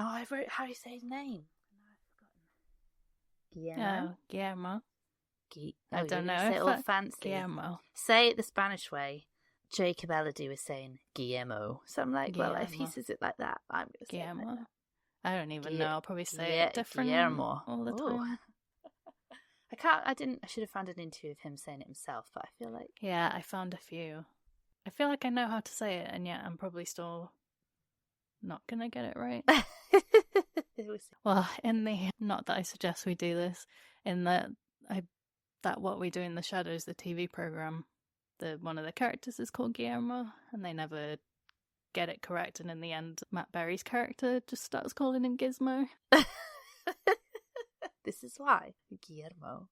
Oh, I wrote how you say his name. No, I've forgotten. Guillermo. Guillermo. I don't know. Say it all fancy. Guillermo. Say it the Spanish way. Jacob Elordi was saying Guillermo. So I'm like, well, if he says it like that, I'm going to say Guillermo. it like that. I don't even know. I'll probably say it different Guillermo. all the time. I should have found an interview of him saying it himself, but I feel like... Yeah, I found a few. I feel like I know how to say it, and yet I'm probably still not going to get it right. Well, not that I suggest we do this, in that What We Do in the Shadows, the TV program, one of the characters is called Guillermo, and they never get it correct, and in the end, Matt Berry's character just starts calling him Gizmo. This is why. Guillermo.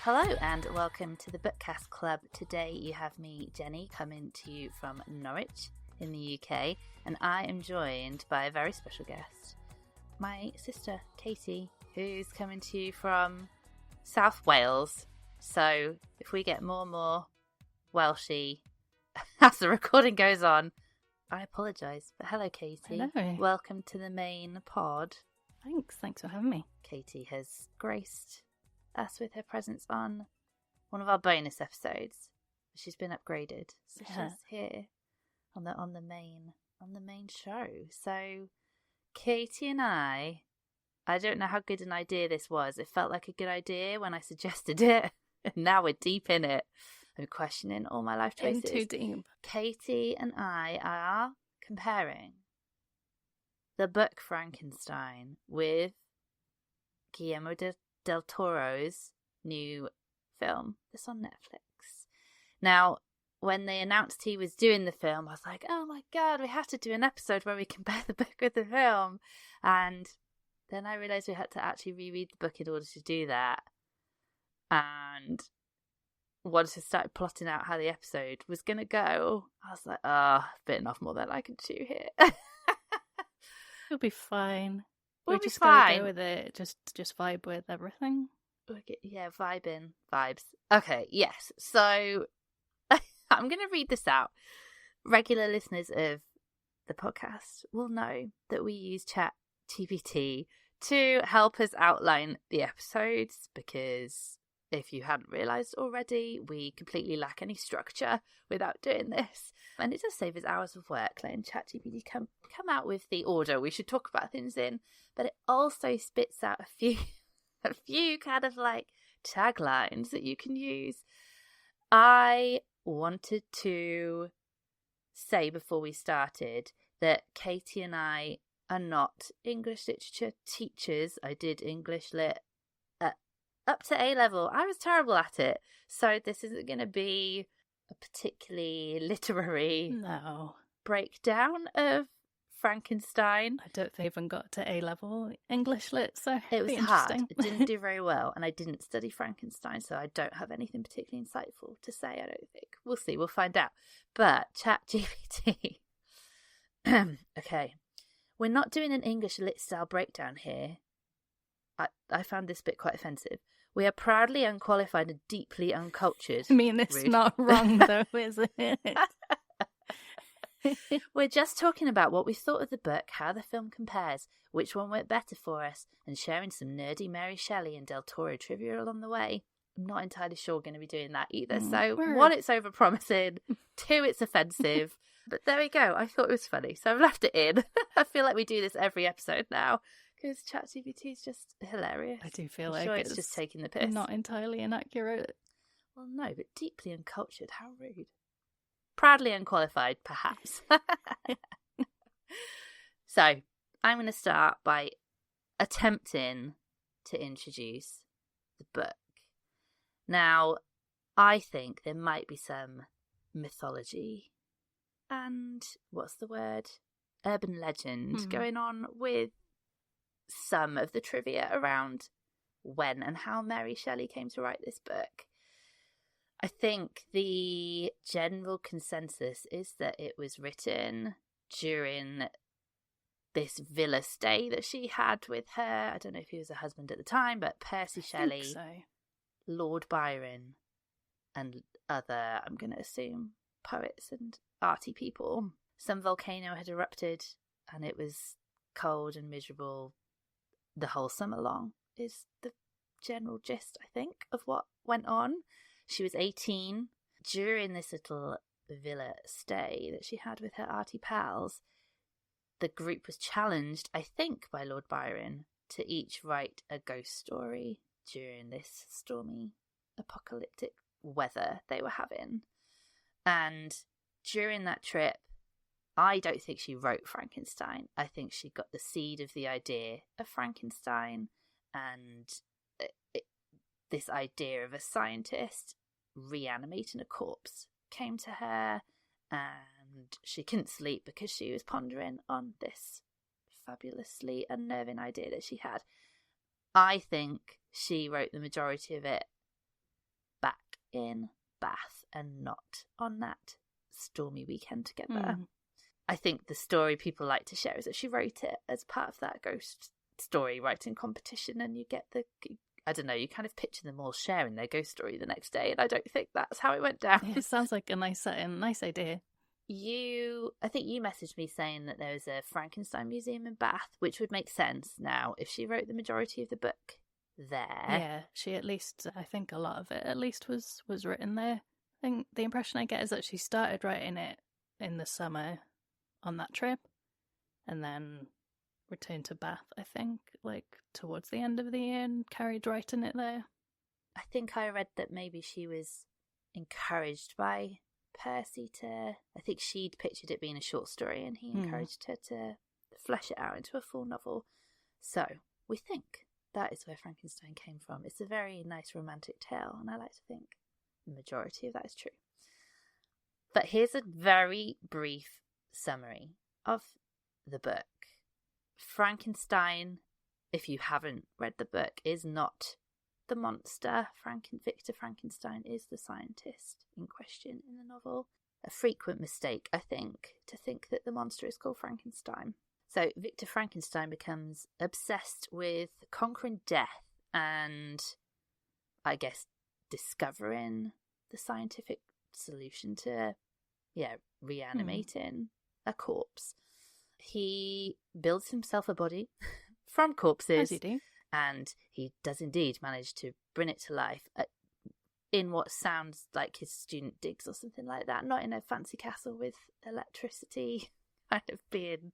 Hello and welcome to the Bookcast Club. Today you have me, Jenny, coming to you from Norwich in the UK, and I am joined by a very special guest, my sister Katie, who's coming to you from South Wales. So if we get more and more Welshy as the recording goes on, I apologise. But hello, Katie. Hello. Welcome to the main pod. Thanks for having me. Katie has graced us with her presence on one of our bonus episodes. She's been upgraded, so she's here on the main show. So Katie and I don't know how good an idea this was. It felt like a good idea when I suggested it, and now we're deep in it. I'm questioning all my life choices. In too deep. Katie and I are comparing the book Frankenstein with Guillermo Del Toro's new film that's on Netflix. Now, when they announced he was doing the film, I was like, oh my god, we have to do an episode where we compare the book with the film. And then I realised we had to actually reread the book in order to do that. And once I started plotting out how the episode was going to go, I was like, bitten off more than I can chew here. It'll be fine. We'll we just fine. Gotta go with it. Just vibe with everything. Okay, yeah, vibes. Okay, yes. So I'm going to read this out. Regular listeners of the podcast will know that we use ChatGPT to help us outline the episodes, because if you hadn't realised already, we completely lack any structure without doing this. And it does save us hours of work letting ChatGPT come out with the order we should talk about things in. But it also spits out a few kind of like taglines that you can use. I wanted to say before we started that Katie and I are not English literature teachers. I did English lit up to A level. I was terrible at it. So this isn't going to be a particularly literary breakdown of Frankenstein. I don't think I even got to A level English lit, so it was hard. It didn't do very well, and I didn't study Frankenstein, so I don't have anything particularly insightful to say, I don't think. We'll see, we'll find out. But ChatGPT. Okay. We're not doing an English lit style breakdown here. I found this bit quite offensive. We are proudly unqualified and deeply uncultured. I mean, it's not wrong though, is it? We're just talking about what we thought of the book, how the film compares, which one worked better for us, and sharing some nerdy Mary Shelley and Del Toro trivia along the way. I'm not entirely sure we're going to be doing that either. So, one, it's overpromising. Two, it's offensive. But there we go. I thought it was funny, so I've left it in. I feel like we do this every episode now, because ChatGPT is just hilarious. I do feel I'm like sure it's just taking the piss. Not entirely inaccurate. Well, no, but deeply uncultured. How rude. Proudly unqualified, perhaps. So, I'm going to start by attempting to introduce the book. Now, I think there might be some mythology and, urban legend going on with some of the trivia around when and how Mary Shelley came to write this book. I think the general consensus is that it was written during this villa stay that she had with her. I don't know if he was her husband at the time, but Percy Shelley, so. Lord Byron, and other, I'm going to assume, poets and arty people. Some volcano had erupted and it was cold and miserable the whole summer long, is the general gist, I think, of what went on. She was 18. During this little villa stay that she had with her arty pals, the group was challenged, I think, by Lord Byron to each write a ghost story during this stormy, apocalyptic weather they were having. And during that trip, I don't think she wrote Frankenstein. I think she got the seed of the idea of Frankenstein, and this idea of a scientist reanimating a corpse came to her, and she couldn't sleep because she was pondering on this fabulously unnerving idea that she had. I think she wrote the majority of it back in Bath and not on that stormy weekend together. I think the story people like to share is that she wrote it as part of that ghost story writing competition, and you get I don't know, you kind of picture them all sharing their ghost story the next day, and I don't think that's how it went down. Yeah, it sounds like a nice setting, nice idea. I think you messaged me saying that there was a Frankenstein museum in Bath, which would make sense now if she wrote the majority of the book there. Yeah, she at least, I think a lot of it at least was written there. I think the impression I get is that she started writing it in the summer on that trip, and then returned to Bath, I think, like towards the end of the year, and carried writing it there. I think I read that maybe she was encouraged by Percy I think she'd pictured it being a short story, and he encouraged her to flesh it out into a full novel. So we think that is where Frankenstein came from. It's a very nice romantic tale, and I like to think the majority of that is true. But here's a very brief summary of the book. Frankenstein, if you haven't read the book, is not the monster. Victor Frankenstein is the scientist in question in the novel. A frequent mistake, I think, to think that the monster is called Frankenstein. So Victor Frankenstein becomes obsessed with conquering death and, I guess, discovering the scientific solution to, reanimating a corpse. He builds himself a body from corpses. As you do. And he does indeed manage to bring it to life in what sounds like his student digs or something like that. Not in a fancy castle with electricity kind of being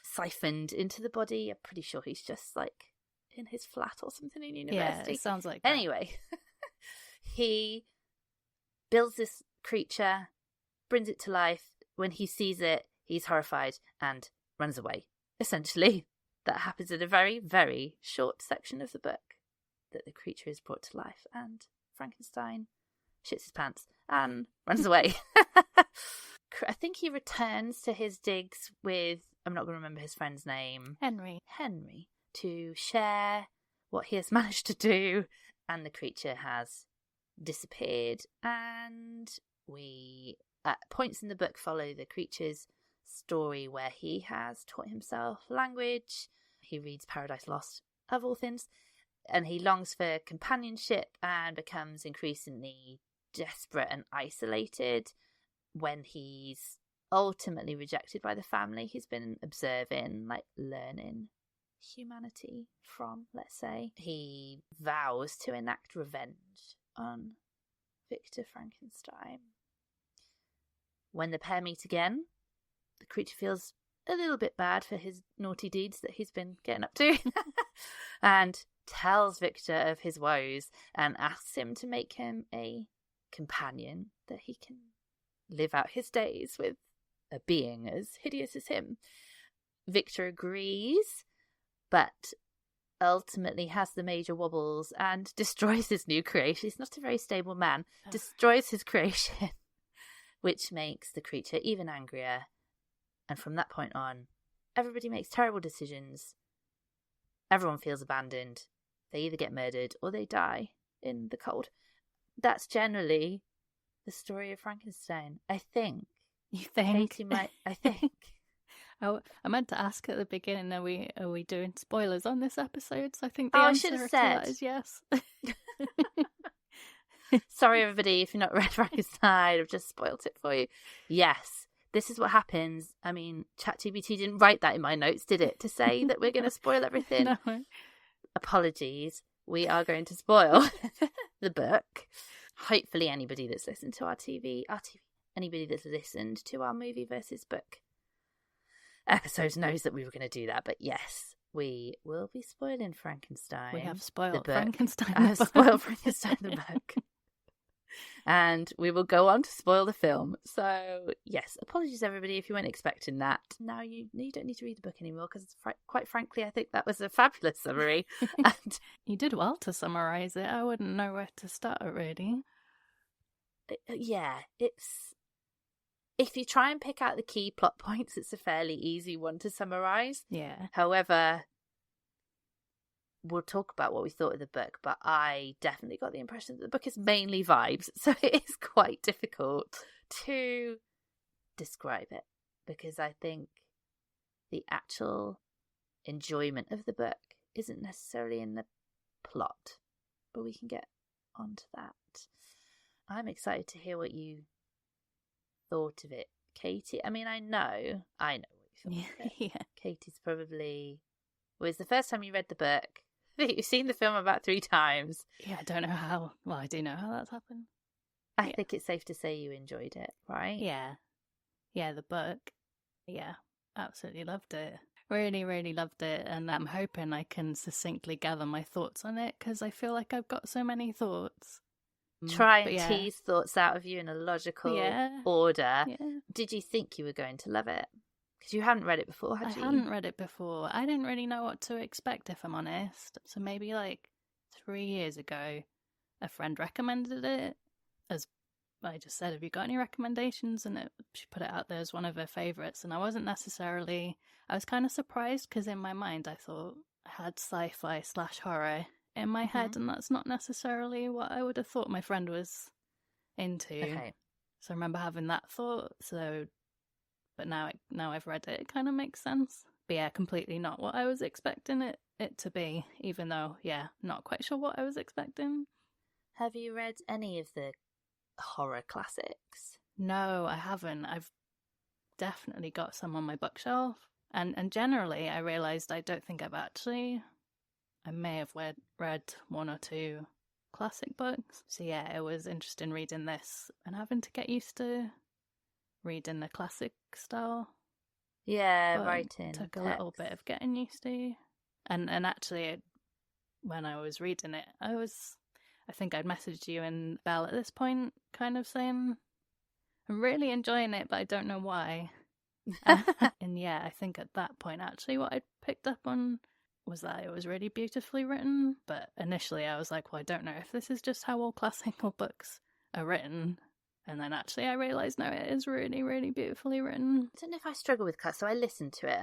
siphoned into the body. I'm pretty sure he's just like in his flat or something in university. Yeah, it sounds like that. Anyway, he builds this creature, brings it to life. When he sees it, he's horrified and runs away, essentially. That happens in a very, very short section of the book, that the creature is brought to life, and Frankenstein shits his pants and runs away. I think he returns to his digs with, I'm not going to remember his friend's name. Henry, to share what he has managed to do, and the creature has disappeared. And we, at points in the book, follow the creature's story where he has taught himself language. He reads Paradise Lost, of all things, and he longs for companionship and becomes increasingly desperate and isolated when he's ultimately rejected by the family he's been observing, like learning humanity from, let's say. He vows to enact revenge on Victor Frankenstein. When the pair meet again, the creature feels a little bit bad for his naughty deeds that he's been getting up to and tells Victor of his woes and asks him to make him a companion that he can live out his days with a being as hideous as him. Victor agrees, but ultimately has the major wobbles and destroys his new creation. He's not a very stable man. Destroys his creation, which makes the creature even angrier. And from that point on, everybody makes terrible decisions. Everyone feels abandoned. They either get murdered or they die in the cold. That's generally the story of Frankenstein, I think. You think? Katie might, I think. I meant to ask at the beginning, are we doing spoilers on this episode? So I think the I answer should have to said that is yes. Sorry, everybody, if you've not read Frankenstein, I've just spoilt it for you. Yes, this is what happens. I mean, ChatGPT didn't write that in my notes, did it? To say that we're going to spoil everything. No. Apologies. We are going to spoil the book. Hopefully, anybody that's listened to our TV, anybody that's listened to our movie versus book episodes knows that we were going to do that. But yes, we will be spoiling Frankenstein. We have spoiled the book. Frankenstein. I have spoiled Frankenstein the book. And we will go on to spoil the film. So, yes, apologies, everybody, if you weren't expecting that. Now you don't need to read the book anymore because, quite frankly, I think that was a fabulous summary. And you did well to summarise it. I wouldn't know where to start, really. Yeah, it's... If you try and pick out the key plot points, it's a fairly easy one to summarise. Yeah. However, we'll talk about what we thought of the book, but I definitely got the impression that the book is mainly vibes, so it is quite difficult to describe it, because I think the actual enjoyment of the book isn't necessarily in the plot, but we can get onto that. I'm excited to hear what you thought of it, Katie. I mean, I know what you thought of it. Yeah. Katie's probably... Was the first time you read the book? I think you've seen the film about 3 times. Yeah, I don't know how. Well, I do know how that's happened. I think it's safe to say you enjoyed it, right? Yeah. Yeah, the book. Yeah, absolutely loved it. Really, really loved it. And I'm hoping I can succinctly gather my thoughts on it, because I feel like I've got so many thoughts. Try and tease thoughts out of you in a logical order. Yeah. Did you think you were going to love it? Because you hadn't read it before, had you? I hadn't read it before. I didn't really know what to expect, if I'm honest. So maybe like 3 years ago, a friend recommended it. As I just said, have you got any recommendations? And she put it out there as one of her favourites. And I wasn't necessarily... I was kind of surprised, because in my mind I thought I had sci-fi / horror in my head. And that's not necessarily what I would have thought my friend was into. Okay. So I remember having that thought. But now I've read it, it kind of makes sense. But yeah, completely not what I was expecting it to be, even though, not quite sure what I was expecting. Have you read any of the horror classics? No, I haven't. I've definitely got some on my bookshelf. And generally, I realised I don't think I may have read 1 or 2 classic books. So yeah, it was interesting reading this and having to get used to reading the classic style. Yeah, writing. Took a little bit of getting used to. And actually, when I was reading it, I think I'd messaged you and Belle at this point, kind of saying, I'm really enjoying it, but I don't know why. And yeah, I think at that point, actually, what I picked up on was that it was really beautifully written. But initially I was like, well, I don't know if this is just how all classical books are written. And then actually I realised, no, it is really, really beautifully written. I don't know if I struggle with class. So I listened to it,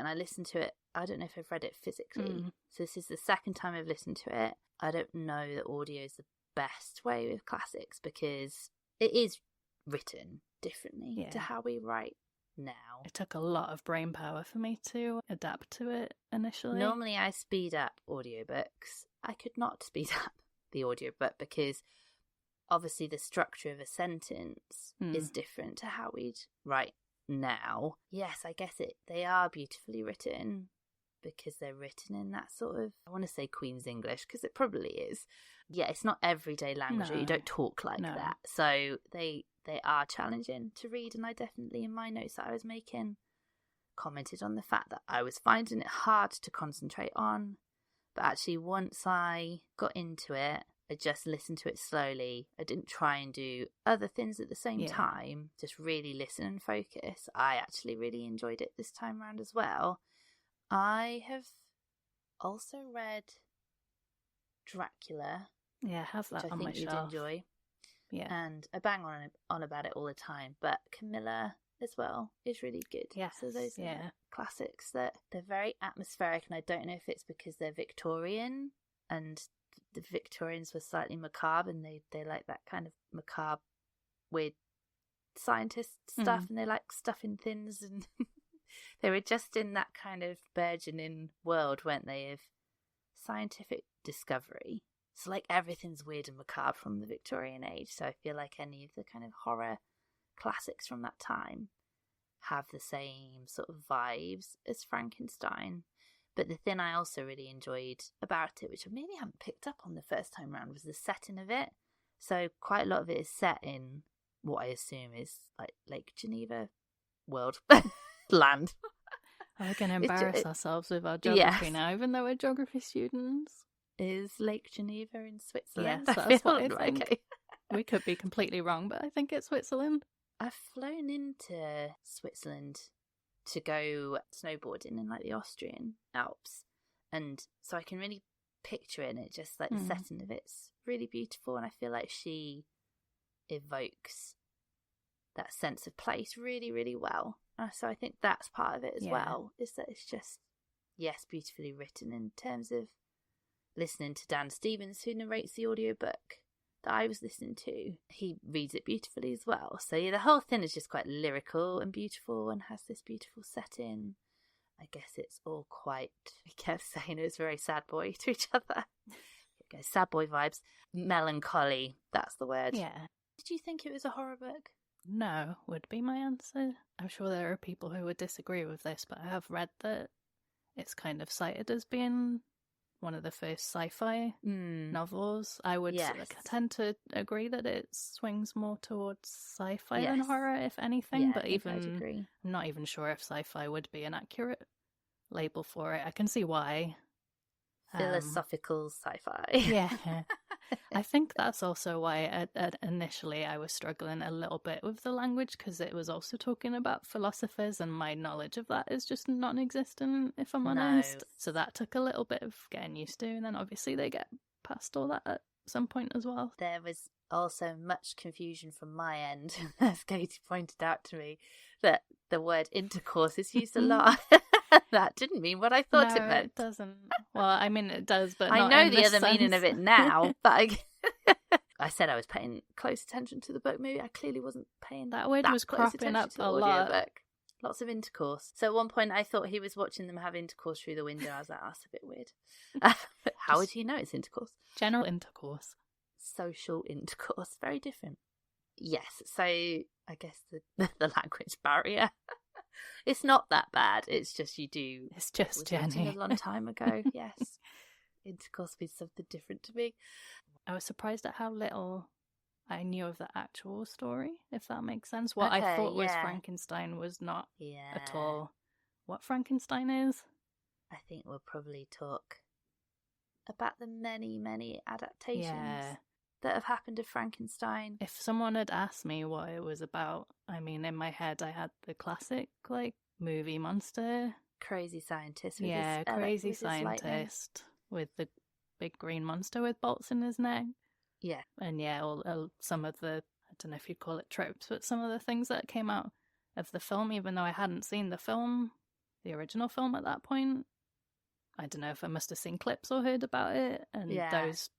I don't know if I've read it physically. So this is the second time I've listened to it. I don't know that audio is the best way with classics, because it is written differently to how we write now. It took a lot of brain power for me to adapt to it initially. Normally I speed up audiobooks. I could not speed up the audiobook, because obviously the structure of a sentence is different to how we'd write now. Yes, I guess they are beautifully written, because they're written in that sort of, I want to say Queen's English, because it probably is. Yeah, it's not everyday language. You don't talk like that. So they are challenging to read, and I definitely, in my notes that I was making, commented on the fact that I was finding it hard to concentrate on. But actually, once I got into it, I just listened to it slowly. I didn't try and do other things at the same time, just really listen and focus. I actually really enjoyed it this time around as well. I have also read Dracula. Yeah, I have that which on my shelf. I think you'd enjoy. Yeah. And I bang on about it all the time. But Camilla as well is really good. Yeah. So those are classics that they're very atmospheric, and I don't know if it's because they're Victorian and the Victorians were slightly macabre, and they like that kind of macabre, weird scientist stuff, and they like stuffing things and They were just in that kind of burgeoning world, weren't they, of scientific discovery. So, like, everything's weird and macabre from the Victorian age. So I feel like any of the kind of horror classics from that time have the same sort of vibes as Frankenstein. But the thing I also really enjoyed about it, which I maybe hadn't picked up on the first time round, was the setting of it. So quite a lot of it is set in what I assume is like Lake Geneva world. Land. We're going to embarrass ourselves with our geography now, even though we're geography students. Is Lake Geneva in Switzerland? Yes, that's what I think. Okay. We could be completely wrong, but I think it's Switzerland. I've flown into Switzerland to go snowboarding in like the Austrian Alps, and so I can really picture it, and it just like the setting of it's really beautiful, and I feel like she evokes that sense of place really, really well. So I think that's part of it as well, is that it's just, yes, beautifully written in terms of listening to Dan Stevens, who narrates the audiobook that I was listening to. He reads it beautifully as well. So yeah, the whole thing is just quite lyrical and beautiful and has this beautiful setting. I guess it's all quite, we kept saying it's very sad boy to each other. Sad boy vibes. Melancholy, that's the word. Yeah. Did you think it was a horror book? No, would be my answer. I'm sure there are people who would disagree with this, but I have read that it's kind of cited as being one of the first sci-fi novels. I would tend to agree that it swings more towards sci-fi than horror, if anything, but I'm not even sure if sci-fi would be an accurate label for it. I can see why. Philosophical sci-fi. Yeah. I think that's also why initially I was struggling a little bit with the language, because it was also talking about philosophers, and my knowledge of that is just non-existent, if I'm honest. So that took a little bit of getting used to, and then obviously they get past all that at some point as well. There was also much confusion from my end, as Katie pointed out to me, that the word intercourse is used a lot. That didn't mean what I thought it meant. It doesn't. Well, I mean, it does, but I not know in the other sense. meaning of it now, but I said I was paying close attention to the book. Maybe I clearly wasn't paying that word was cropping up a lot. Book. Lots of intercourse. So at one point I thought he was watching them have intercourse through the window. I was like, oh, that's a bit weird. How would you know it's intercourse? General intercourse. Social intercourse. Very different. Yes, so I guess the language barrier. It's not that bad. It's just you do. It's just Jenny. A long time ago, yes. Intercourse means something different to me. I was surprised at how little I knew of the actual story, if that makes sense. What I thought was Frankenstein was not at all what Frankenstein is. I think we'll probably talk about the many, many adaptations that have happened of Frankenstein. If someone had asked me what it was about, I mean, in my head I had the classic, like, movie monster. Crazy scientist. Crazy scientist with the big green monster with bolts in his neck. Yeah. And some of the, I don't know if you'd call it tropes, but some of the things that came out of the film, even though I hadn't seen the original film at that point. I don't know if I must have seen clips or heard about it, and those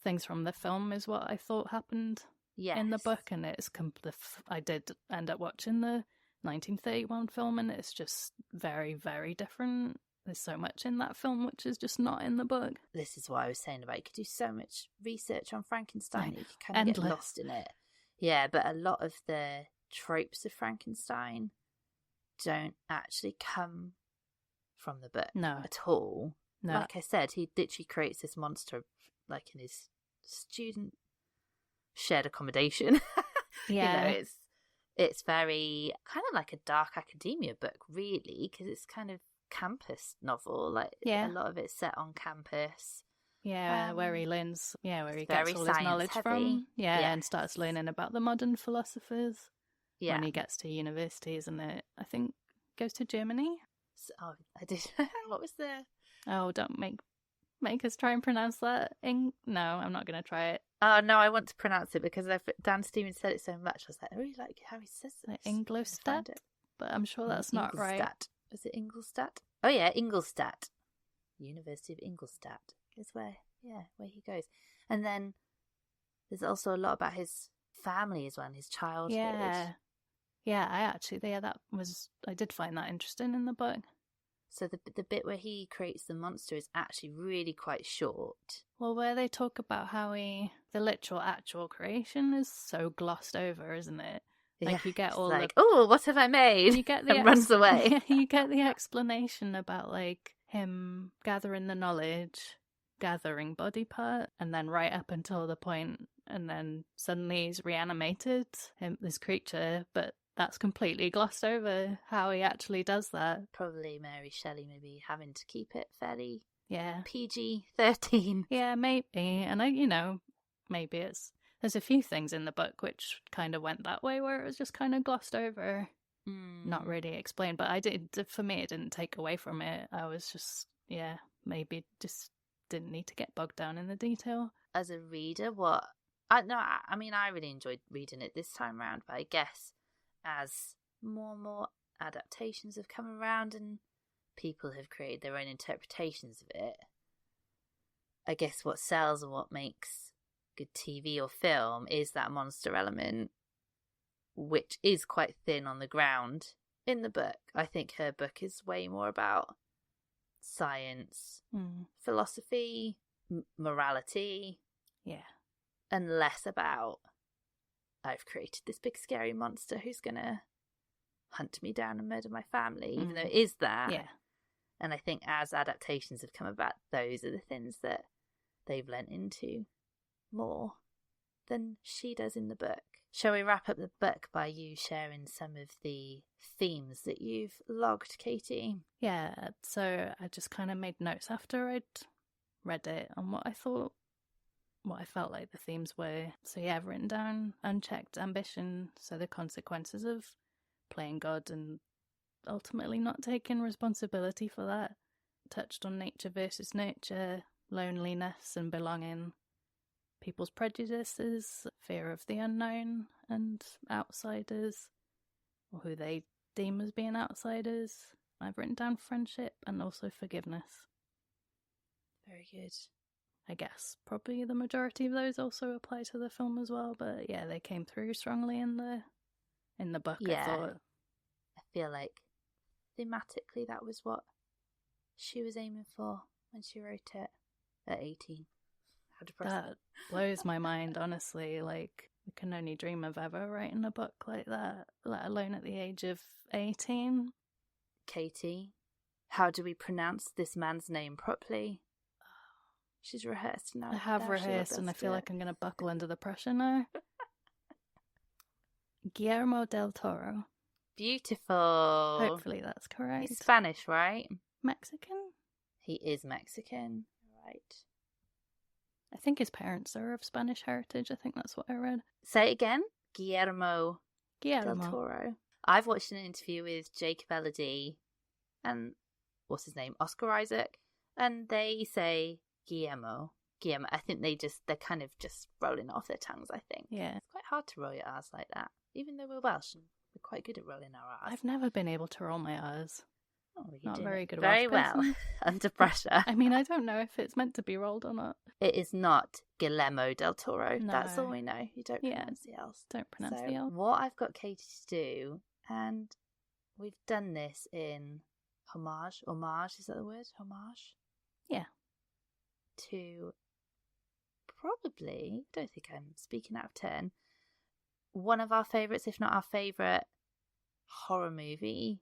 things from the film is what I thought happened in the book, and it's I did end up watching the 1931 film, and it's just very, very different. There's so much in that film which is just not in the book. This is what I was saying about you could do so much research on Frankenstein that you could kind of get lost in it. Yeah, but a lot of the tropes of Frankenstein don't actually come from the book at all. No. Like I said, he literally creates this monster like in his student shared accommodation. Yeah. You know, it's very kind of like a dark academia book, really, because it's kind of campus novel. Like a lot of it's set on campus. Yeah, where he gets all his knowledge from. Yeah, and starts learning about the modern philosophers. Yeah. When he gets to universities, and I think goes to Germany. Oh, I did. What was the? Oh, don't make us try and pronounce that. No, I'm not going to try it. Oh no, I want to pronounce it because Dan Stevens said it so much. I was like, I really like how he says it. Like Ingolstadt, but I'm sure that's not right. Is it Ingolstadt? Oh yeah, Ingolstadt. University of Ingolstadt is where he goes. And then there's also a lot about his family as well, and his childhood. I did find that interesting in the book. So the bit where he creates the monster is actually really quite short. Well, where they talk about how the literal actual creation is so glossed over, isn't it? Like, you get all like, oh, what have I made? You get and runs away. You get the explanation about, like, him gathering the knowledge, gathering body part, and then right up until the point, and then suddenly he's reanimated, this creature, but that's completely glossed over how he actually does that. Probably Mary Shelley maybe having to keep it fairly PG-13. Yeah, maybe. And maybe there's a few things in the book which kind of went that way, where it was just kind of glossed over, not really explained. But for me, it didn't take away from it. I was just, maybe just didn't need to get bogged down in the detail. As a reader, I really enjoyed reading it this time around, but I guess as more and more adaptations have come around and people have created their own interpretations of it, I guess what sells and what makes good TV or film is that monster element, which is quite thin on the ground in the book. I think her book is way more about science, philosophy, morality, and less about, I've created this big scary monster who's gonna hunt me down and murder my family, even though it is that. And I think as adaptations have come about, those are the things that they've lent into more than she does in the book. Shall we wrap up the book by you sharing some of the themes that you've logged, Katie? Yeah, so I just kind of made notes after I'd read it on what I felt like the themes were. So I've written down unchecked ambition, so the consequences of playing God and ultimately not taking responsibility for that. Touched on nature versus nurture, loneliness and belonging, people's prejudices, fear of the unknown and outsiders, or who they deem as being outsiders. I've written down friendship and also forgiveness. Very good. I guess probably the majority of those also apply to the film as well, but they came through strongly in the book. I thought. I feel like thematically that was what she was aiming for when she wrote it at 18. How depressing. That blows my mind, honestly. Like, we can only dream of ever writing a book like that, let alone at the age of 18. Katie, how do we pronounce this man's name properly? She's rehearsed now. I have rehearsed and I feel like I'm going to buckle under the pressure now. Guillermo Del Toro. Beautiful. Hopefully that's correct. He's Spanish, right? Mexican? He is Mexican, right. I think his parents are of Spanish heritage. I think that's what I read. Say it again. Guillermo Del Toro. I've watched an interview with Jacob Elordi and what's his name? Oscar Isaac. And they say Guillermo. I think they're kind of just rolling off their tongues, I think. Yeah. It's quite hard to roll your R's like that. Even though we're Welsh and we're quite good at rolling our R's. I've never been able to roll my R's. Oh, not very good. Very well under pressure. I mean, I don't know if it's meant to be rolled or not. It is not Guillermo Del Toro. No. That's all we know. You don't pronounce the L's. Don't pronounce the L. What I've got Katie to do, and we've done this in homage. Homage, is that the word? Homage? Yeah. To probably, I don't think I'm speaking out of turn, one of our favourites, if not our favourite, horror movie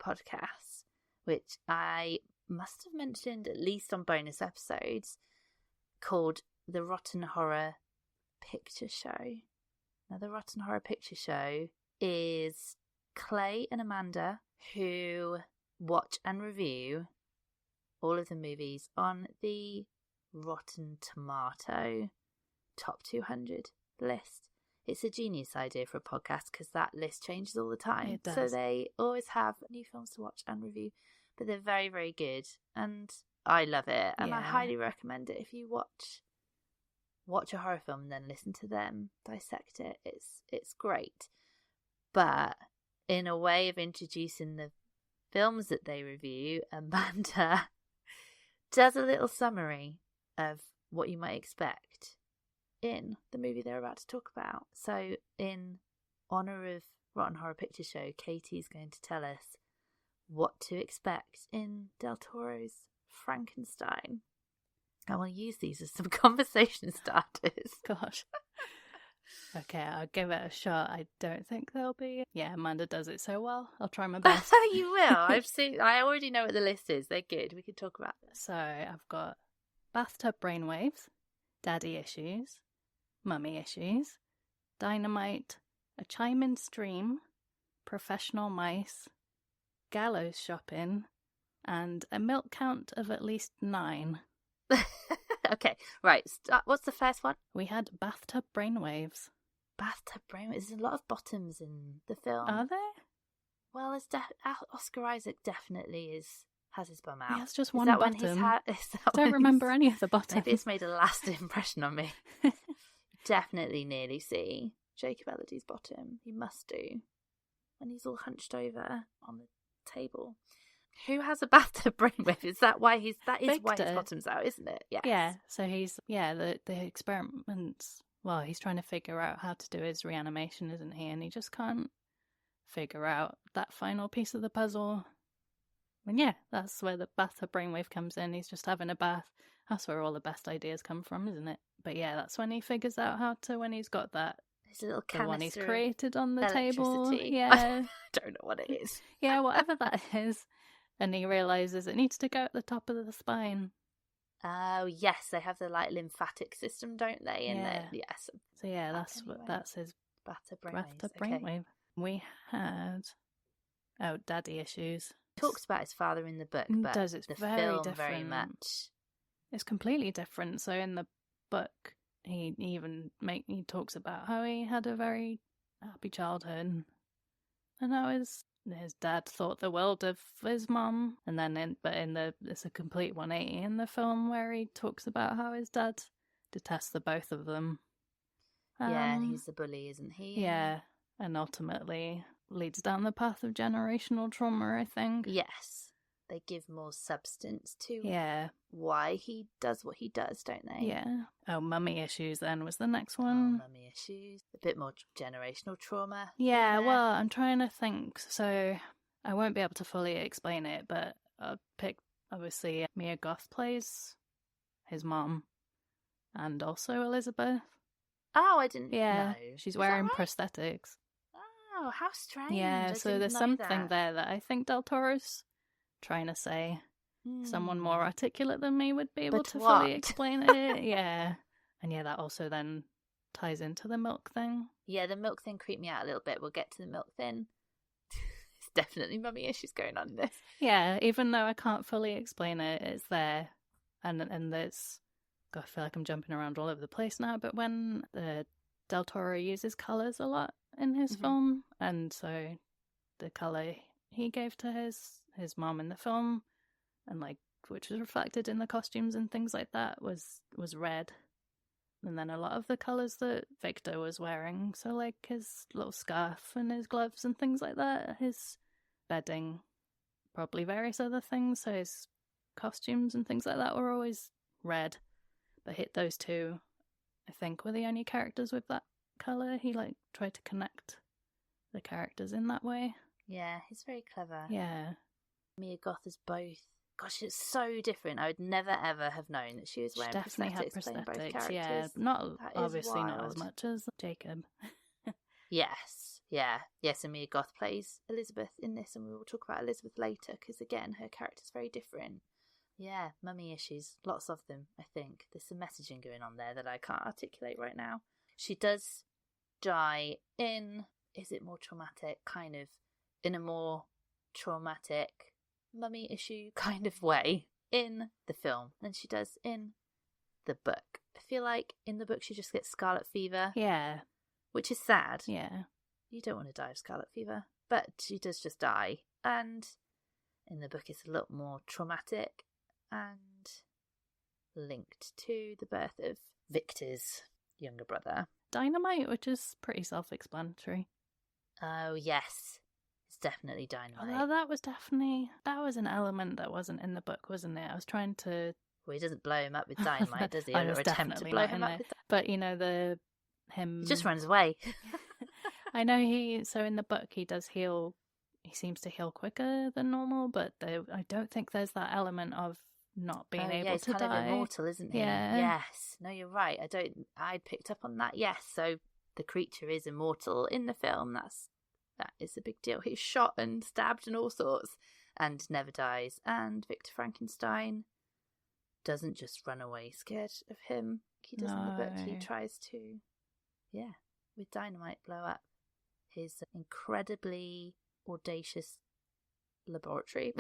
podcasts, which I must have mentioned at least on bonus episodes, called The Rotten Horror Picture Show. Now, The Rotten Horror Picture Show is Clay and Amanda, who watch and review all of the movies on the Rotten Tomato Top 200 list. It's a genius idea for a podcast because that list changes all the time. It does. So they always have new films to watch and review, but they're very, very good. And I love it. And I highly recommend it if you watch a horror film and then listen to them dissect it. It's great. But in a way of introducing the films that they review, Amanda does a little summary of what you might expect in the movie they're about to talk about. So in honour of Rotten Horror Picture Show, Katie's going to tell us what to expect in Del Toro's Frankenstein. I want to use these as some conversation starters. Gosh. Okay, I'll give it a shot. I don't think there'll be. Yeah, Amanda does it so well. I'll try my best. You will. I already know what the list is. They're good. We can talk about them. So I've got bathtub brainwaves, daddy issues, mummy issues, dynamite, a chime-in stream, professional mice, gallows shopping, and a milk count of at least 9. Okay, right. What's the first one? We had bathtub brainwaves. Bathtub brainwaves. There's a lot of bottoms in the film. Are there? Well, Oscar Isaac definitely has his bum out. He has just is one that bottom. When I don't remember any of the bottoms. Maybe it's made a lasting impression on me. Definitely nearly see Jacob Elordi's bottom. He must do. When he's all hunched over on the table. Who has a bathtub brainwave? Is that why why his bottom's out, isn't it? Yes. Yeah. So he's the experiments. Well, he's trying to figure out how to do his reanimation, isn't he? And he just can't figure out that final piece of the puzzle. And yeah, that's where the bathtub brainwave comes in. He's just having a bath. That's where all the best ideas come from, isn't it? But yeah, that's when he figures out when he's got that. His little the one he's canister created on the table. Yeah. I don't know what it is. Yeah, whatever that is. And he realises it needs to go at the top of the spine. Oh, yes, they have the lymphatic system, don't they? Yes. So yeah, that's his bathtub brainwave. We had daddy issues. He talks about his father in the book, but it's the very film different. Very much. It's completely different. So in the book, he talks about how he had a very happy childhood, and how his dad thought the world of his mum. And then it's a complete 180 in the film where he talks about how his dad detests the both of them. Yeah, and he's the bully, isn't he? Yeah, and ultimately leads down the path of generational trauma, I think. Yes. They give more substance to why he does what he does, don't they? Yeah. Oh, mummy issues then was the next one. Mummy issues. A bit more generational trauma. Yeah, well, I'm trying to think. So I won't be able to fully explain it, but I'll pick, obviously, Mia Goth plays his mom and also Elizabeth. Oh, I didn't know. She's wearing right? prosthetics. Oh, how strange. Yeah, so there's something there that I think Del Toro's trying to say. Someone more articulate than me would be able to fully explain it. Yeah. And yeah, that also then ties into the milk thing. Yeah, the milk thing creeped me out a little bit. We'll get to the milk thing. There's definitely mummy issues going on in this. Yeah, even though I can't fully explain it, it's there. And there's... God, I feel like I'm jumping around all over the place now, but when Del Toro uses colours a lot in his film, and so the colour he gave to his mom in the film, and which was reflected in the costumes and things like that, was red. And then a lot of the colours that Victor was wearing, so his little scarf and his gloves and things like that, his bedding, probably various other things, so his costumes and things like that were always red. But those two, I think, were the only characters with that colour. He tried to connect the characters in that way. Yeah, he's very clever. Yeah. Mia Goth is both. Gosh, it's so different. I would never ever have known that she was wearing prosthetics playing both characters. Yeah, obviously not as much as Jacob. Yes, yeah. Yes, and Mia Goth plays Elizabeth in this, and we will talk about Elizabeth later, because again, her character's very different. Yeah, mummy issues. Lots of them, I think. There's some messaging going on there that I can't articulate right now. She does die in, is it more traumatic? Kind of, in a more traumatic mummy issue kind of way in the film than she does in the book. I feel like in the book she just gets scarlet fever. Yeah. Which is sad. Yeah. You don't want to die of scarlet fever. But she does just die. And in the book it's a lot more traumatic and linked to the birth of Victor's younger brother. Dynamite, which is pretty self-explanatory. Oh, yes. It's definitely dynamite. Although that was an element that wasn't in the book, wasn't it? I was trying to... Well, he doesn't blow him up with dynamite, does he? Or attempt to blow him up with... But, him... He just runs away. I know so in the book he does heal, he seems to heal quicker than normal, but I don't think there's that element of not being able he's to kind die. of immortal, isn't he? Yeah. Yes. No, you're right. I'd picked up on that. Yes. So the creature is immortal in the film. That is a big deal. He's shot and stabbed and all sorts and never dies. And Victor Frankenstein doesn't just run away scared of him. He does in the book. He tries to, with dynamite blow up his incredibly audacious laboratory.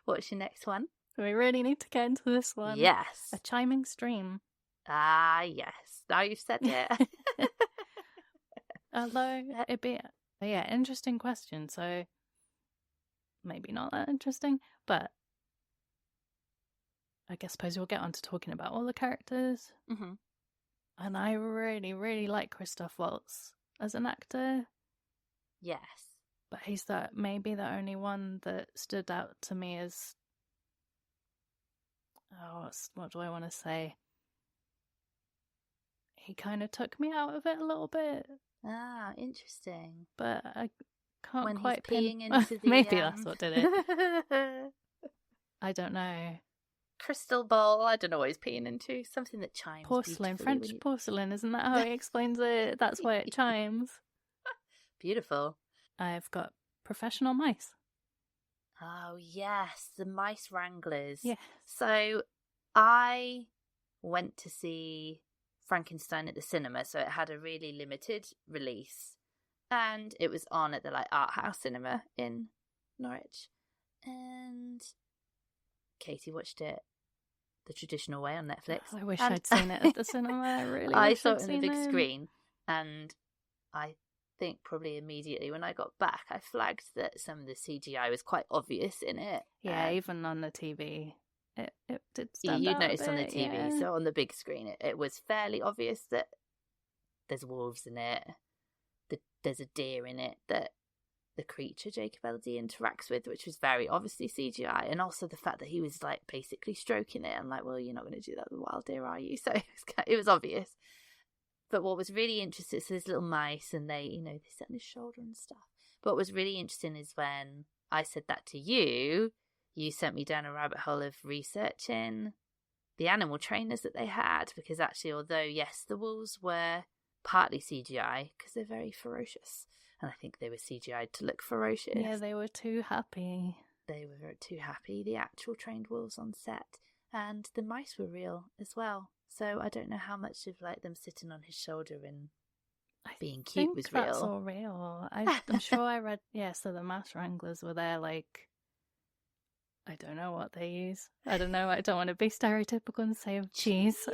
What's your next one? We really need to get into this one. Yes. A chiming stream. Ah, yes. Now you've said it. Although it'd be, interesting question. So maybe not that interesting, but I suppose we'll get on to talking about all the characters. Mm-hmm. And I really, really like Christoph Waltz as an actor. Yes. But he's maybe the only one that stood out to me as, what do I want to say? He kind of took me out of it a little bit. Ah, interesting. But I can't when quite he's peeing into the... Maybe that's what did it. I don't know. Crystal bowl, I don't know what he's peeing into. Something that chimes. Porcelain, French porcelain, isn't that how he explains it? That's why it chimes. Beautiful. I've got professional mice. Oh, yes, the mice wranglers. Yes. So I went to see Frankenstein at the cinema, so it had a really limited release. And it was on at the Art House Cinema in Norwich. And Katie watched it the traditional way on Netflix. I wish I'd seen it at the cinema. I really I wish saw I'd it on seen the big screen, and I think probably immediately when I got back, I flagged that some of the CGI was quite obvious in it. Yeah, even on the TV, it did stand you'd out notice a bit, on the TV, yeah. so on the big screen, it was fairly obvious that there's wolves in it. There's a deer in it that the creature Jacob Elordi interacts with, which was very obviously CGI, and also the fact that he was basically stroking it. I'm like, well, you're not going to do that with a wild deer, are you? So it was obvious. But what was really interesting, so there's little mice, and they sit on his shoulder and stuff. But what was really interesting is when I said that to you, you sent me down a rabbit hole of researching the animal trainers that they had, because actually, although yes, the wolves were partly CGI because they're very ferocious, and I think they were CGI'd to look ferocious. Yeah, they were too happy. They were too happy. The actual trained wolves on set, and the mice were real as well. So I don't know how much of them sitting on his shoulder and being cute was real. That's all real. I'm sure I read. Yeah, so the mouse wranglers were there. I don't know what they use. I don't know. I don't want to be stereotypical and say cheese,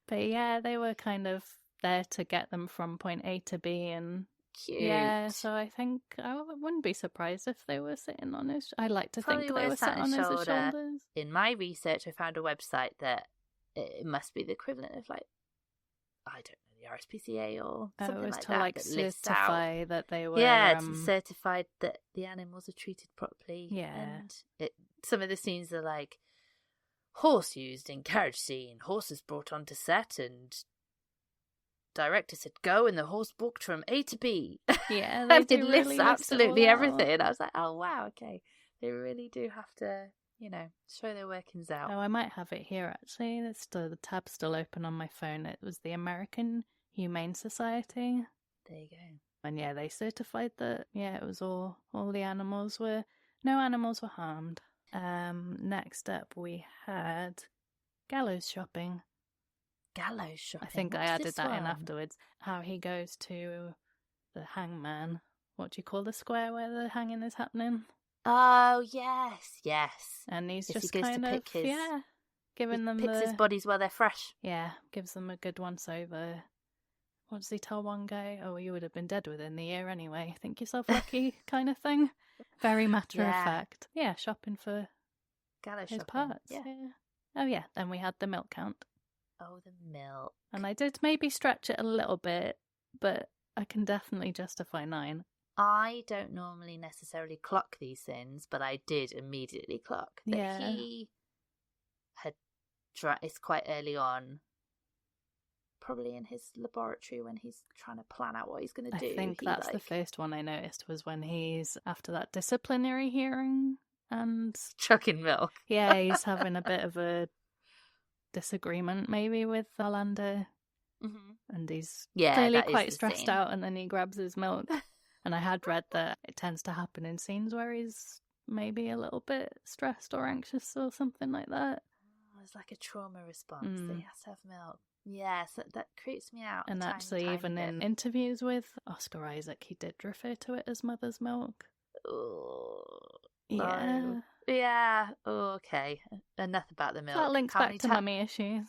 but yeah, they were kind of there to get them from point A to B, and cute. Yeah, so I think I wouldn't be surprised if they were sitting on his. I like to Probably think they were sitting on his shoulders. In my research, I found a website that it must be the equivalent of I don't know, the RSPCA or something it was like to that. certify that they were. Yeah, certified that the animals are treated properly. Yeah, and some of the scenes are horse used in carriage scene, horses brought onto set, and director said go, and the horse walked from A to B. Yeah, they did list absolutely everything. I was like, oh wow, okay, they really do have to show their workings out. Oh, I might have it here actually. The tab's still open on my phone. It was the American Humane Society. There you go. And yeah, they certified that it was all the animals were, no animals were harmed. Next up we had gallows shopping. Gallows shopping. I think What's I added that one? in afterwards. How he goes to the hangman. What do you call the square where the hanging is happening? Oh yes. And he's Yes, just he goes kind to of pick his, giving them picks his bodies while they're fresh. Yeah, gives them a good once over. What does he tell one guy? Oh, you would have been dead within the year anyway. Think yourself lucky, kind of thing. Very matter of fact. Yeah, shopping for gallows his shopping. parts. Yeah. Oh yeah, then we had the milk count. Oh, the milk. And I did maybe stretch it a little bit, but I can definitely justify 9. I don't normally necessarily clock these things, but I did immediately clock that he had it's quite early on, probably in his laboratory when he's trying to plan out what he's going to do. I think that's the first one I noticed, was when he's after that disciplinary hearing and chucking milk. Yeah, he's having a bit of a disagreement maybe with Alasdair. And he's clearly quite stressed out, and then he grabs his milk. And I had read that it tends to happen in scenes where he's maybe a little bit stressed or anxious or something like that. It's like a trauma response that he has to have milk. Yes, that creeps me out. And actually, even in interviews with Oscar Isaac, he did refer to it as mother's milk. Oh, yeah. No. Yeah. Oh, okay. Enough about the milk. That links back to mummy issues.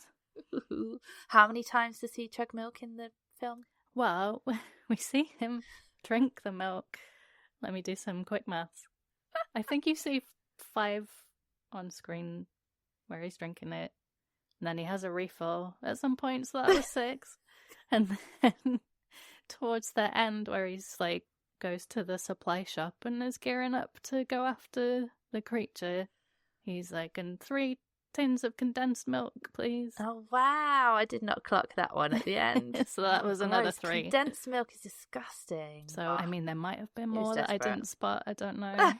How many times does he chug milk in the film? Well, we see him drink the milk. Let me do some quick maths. I think you see 5 on screen where he's drinking it. And then he has a refill at some point, so that was 6. And then towards the end where he's like goes to the supply shop and is gearing up to go after the creature, he's like, and 3 tins of condensed milk, please. Oh, wow. I did not clock that one at the end. So that was another 3. Condensed milk is disgusting. So, I mean, there might have been more that I didn't spot. I don't know.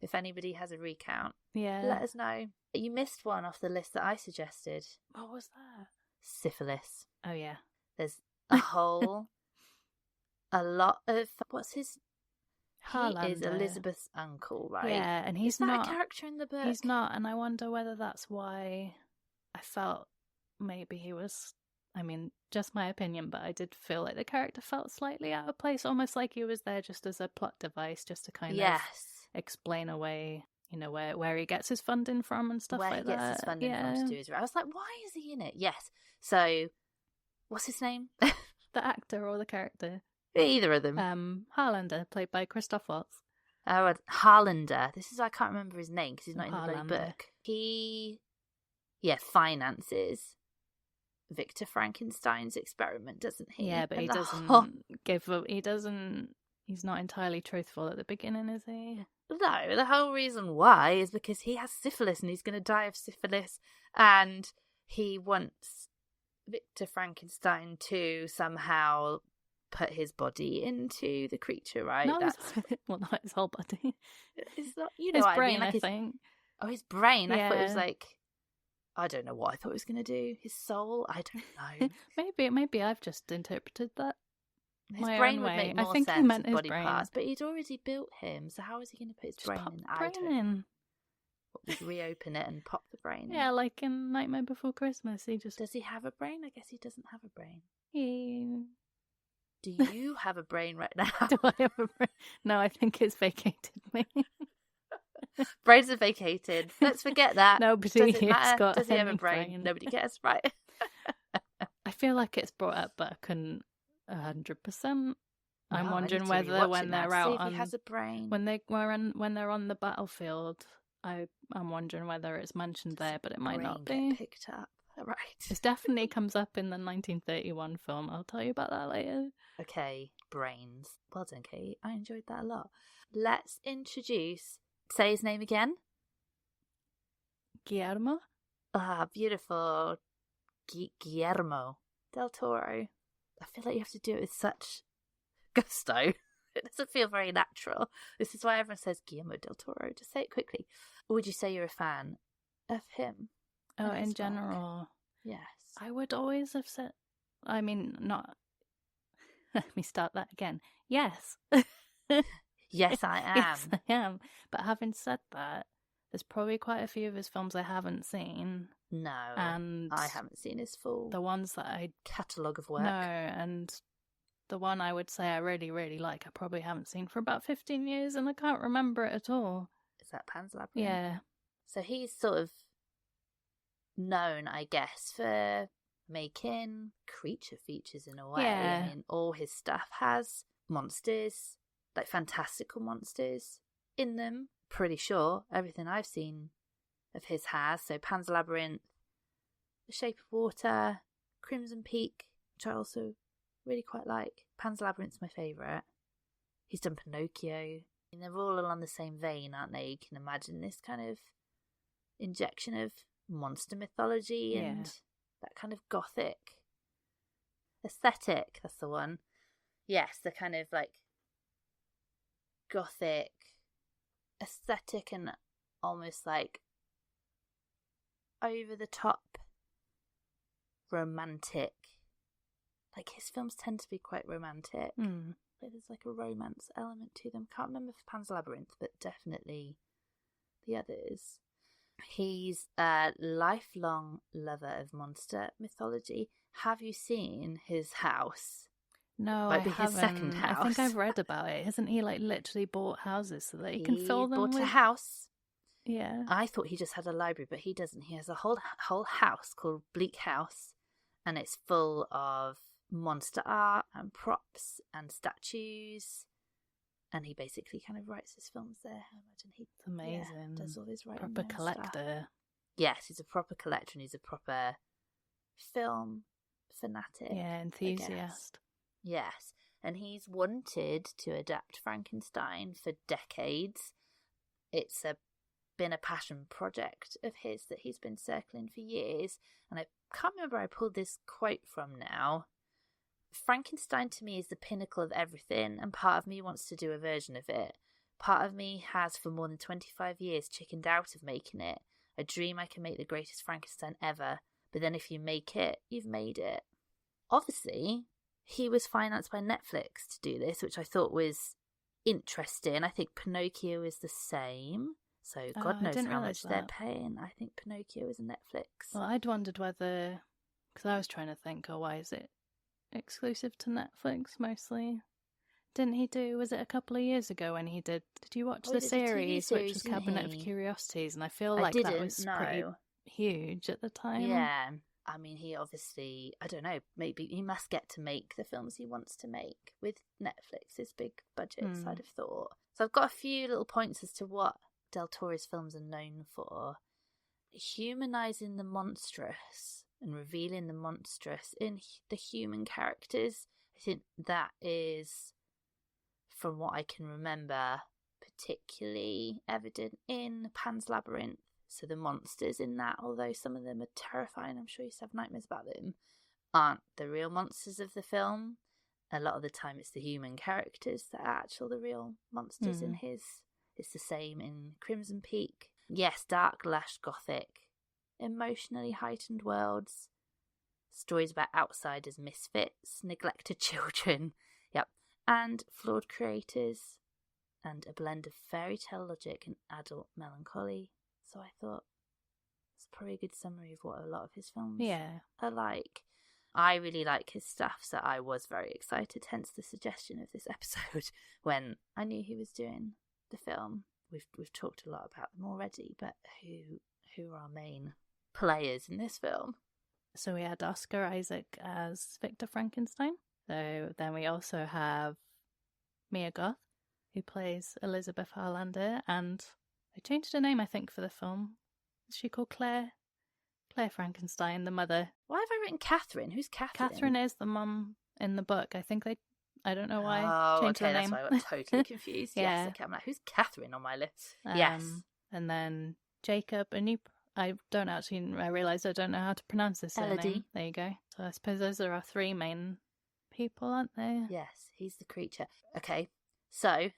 If anybody has a recount, let us know. You missed one off the list that I suggested. What was that? Syphilis. Oh, yeah. There's a lot of... What's his... Harlander. He is Elizabeth's uncle, right? Yeah, and he's not not a character in the book. He's not, and I wonder whether that's why I felt maybe he was. I mean, just my opinion, but I did feel like the character felt slightly out of place, almost like he was there just as a plot device, just to kind of explain away, you know, where he gets his funding from and stuff like that. Where he gets his funding from to do his. I was like, why is he in it? Yes. So, what's his name? The actor or the character? Either of them. Harlander, played by Christoph Waltz. Oh, Harlander. This is, I can't remember his name because he's not in the bloody book. He, finances Victor Frankenstein's experiment, doesn't he? Yeah, but he doesn't he's not entirely truthful at the beginning, is he? No, the whole reason why is because he has syphilis and he's going to die of syphilis, and he wants Victor Frankenstein to somehow put his body into the creature, right? Not his whole body. It's not, his brain, I think. Oh, his brain. I thought it was like, I don't know what I thought it was going to do. His soul. I don't know. maybe I've just interpreted that. His brain would make more sense. He meant his body parts, but he'd already built him. So how is he going to put his brain in? I don't know. We'd reopen it and pop the brain in. Yeah, like in Nightmare Before Christmas. Does he have a brain? I guess he doesn't have a brain. Yeah. Do you have a brain right now? Do I have a brain? No, I think it's vacated me. Brains are vacated. Let's forget that. Nobody Does it matter? got Does he have a brain? Nobody gets right. I feel like it's brought up, but I couldn't 100%. I'm wondering whether when they're out on, he has a brain. when they're on the battlefield, I'm wondering whether it's mentioned there, but it might not be picked up. Right. It definitely comes up in the 1931 film. I'll tell you about that later. Okay, brains. Well done, Kate. I enjoyed that a lot. Let's introduce... Say his name again. Guillermo? Ah, beautiful. Guillermo Del Toro. I feel like you have to do it with such gusto. It doesn't feel very natural. This is why everyone says Guillermo Del Toro. Just say it quickly. Or would you say you're a fan of him? Oh, in general. Yes. I would always have said... I mean, not... Let me start that again. Yes. Yes, I am. Yes, I am. But having said that, there's probably quite a few of his films I haven't seen. No, and I haven't seen his full... The ones that I... catalogue of work. No, and the one I would say I really, really like, I probably haven't seen for about 15 years, and I can't remember it at all. Is that Pan's Labyrinth? Yeah. So he's sort of known, I guess, for making creature features in a way. Yeah. I mean, all his stuff has monsters, like fantastical monsters in them. Pretty sure everything I've seen of his has. So Pan's Labyrinth, The Shape of Water, Crimson Peak, which I also really quite like. Pan's Labyrinth's my favourite. He's done Pinocchio. And they're all along the same vein, aren't they? You can imagine this kind of injection of monster mythology and that kind of gothic aesthetic. That's the one. Yes, the kind of like gothic aesthetic and almost like over the top romantic. Like his films tend to be quite romantic. But there's like a romance element to them. Can't remember for Pan's Labyrinth, but definitely the others. He's a lifelong lover of monster mythology. Have you seen his house? No, Might I be haven't. his second house. I think I've read about it. Hasn't he like literally bought houses so that he can fill them bought with... a house. Yeah. I thought he just had a library, but he doesn't. He has a whole house called Bleak House, and it's full of monster art and props and statues. And he basically kind of writes his films there. I imagine It's amazing. Does all his writing. Proper collector. Stuff. Yes, he's a proper collector and he's a proper film fanatic. Yeah, enthusiast. Yes, and he's wanted to adapt Frankenstein for decades. It's been a passion project of his that he's been circling for years. And I can't remember where I pulled this quote from now. Frankenstein to me is the pinnacle of everything, and part of me wants to do a version of it. Part of me has for more than 25 years chickened out of making it. I dream I can make the greatest Frankenstein ever, but then if you make it, you've made it. Obviously, he was financed by Netflix to do this, which I thought was interesting. I think Pinocchio is the same. So God knows how much they're paying. I think Pinocchio is a Netflix. Well, I'd wondered whether, because I was trying to think, why is it exclusive to Netflix mostly? Didn't he do, was it a couple of years ago when he did you watch the series, which was Cabinet of Curiosities? And I feel like that was pretty huge at the time. Yeah. I mean, he obviously, I don't know, maybe he must get to make the films he wants to make with Netflix's big budgets, I'd have thought. So I've got a few little points as to what Del Toro's films are known for. Humanising the monstrous and revealing the monstrous in the human characters. I think that is, from what I can remember, particularly evident in Pan's Labyrinth. So the monsters in that, although some of them are terrifying, I'm sure you used to have nightmares about them, aren't the real monsters of the film. A lot of the time it's the human characters that are actually the real monsters in his. It's the same in Crimson Peak. Yes, dark, lush, gothic, emotionally heightened worlds, stories about outsiders, misfits, neglected children, and flawed creators, and a blend of fairy tale logic and adult melancholy. So I thought it's probably a good summary of what a lot of his films are like. I really like his stuff, so I was very excited, hence the suggestion of this episode when I knew he was doing the film. We've talked a lot about them already, but who are our main players in this film? So we had Oscar Isaac as Victor Frankenstein. So then we also have Mia Goth, who plays Elizabeth Alasdair, and they changed her name, I think, for the film. Is she called Claire? Claire Frankenstein, the mother. Why have I written Catherine? Who's Catherine? Catherine is the mum in the book. I think I don't know why. Oh, changed okay, her that's name. why I got totally confused. Yeah. Yes, okay, I'm like, who's Catherine on my list? Yes. And then Jacob, I realise I don't know how to pronounce this surname. Elodie. There you go. So I suppose those are our three main people, aren't they? Yes, he's the creature. Okay, so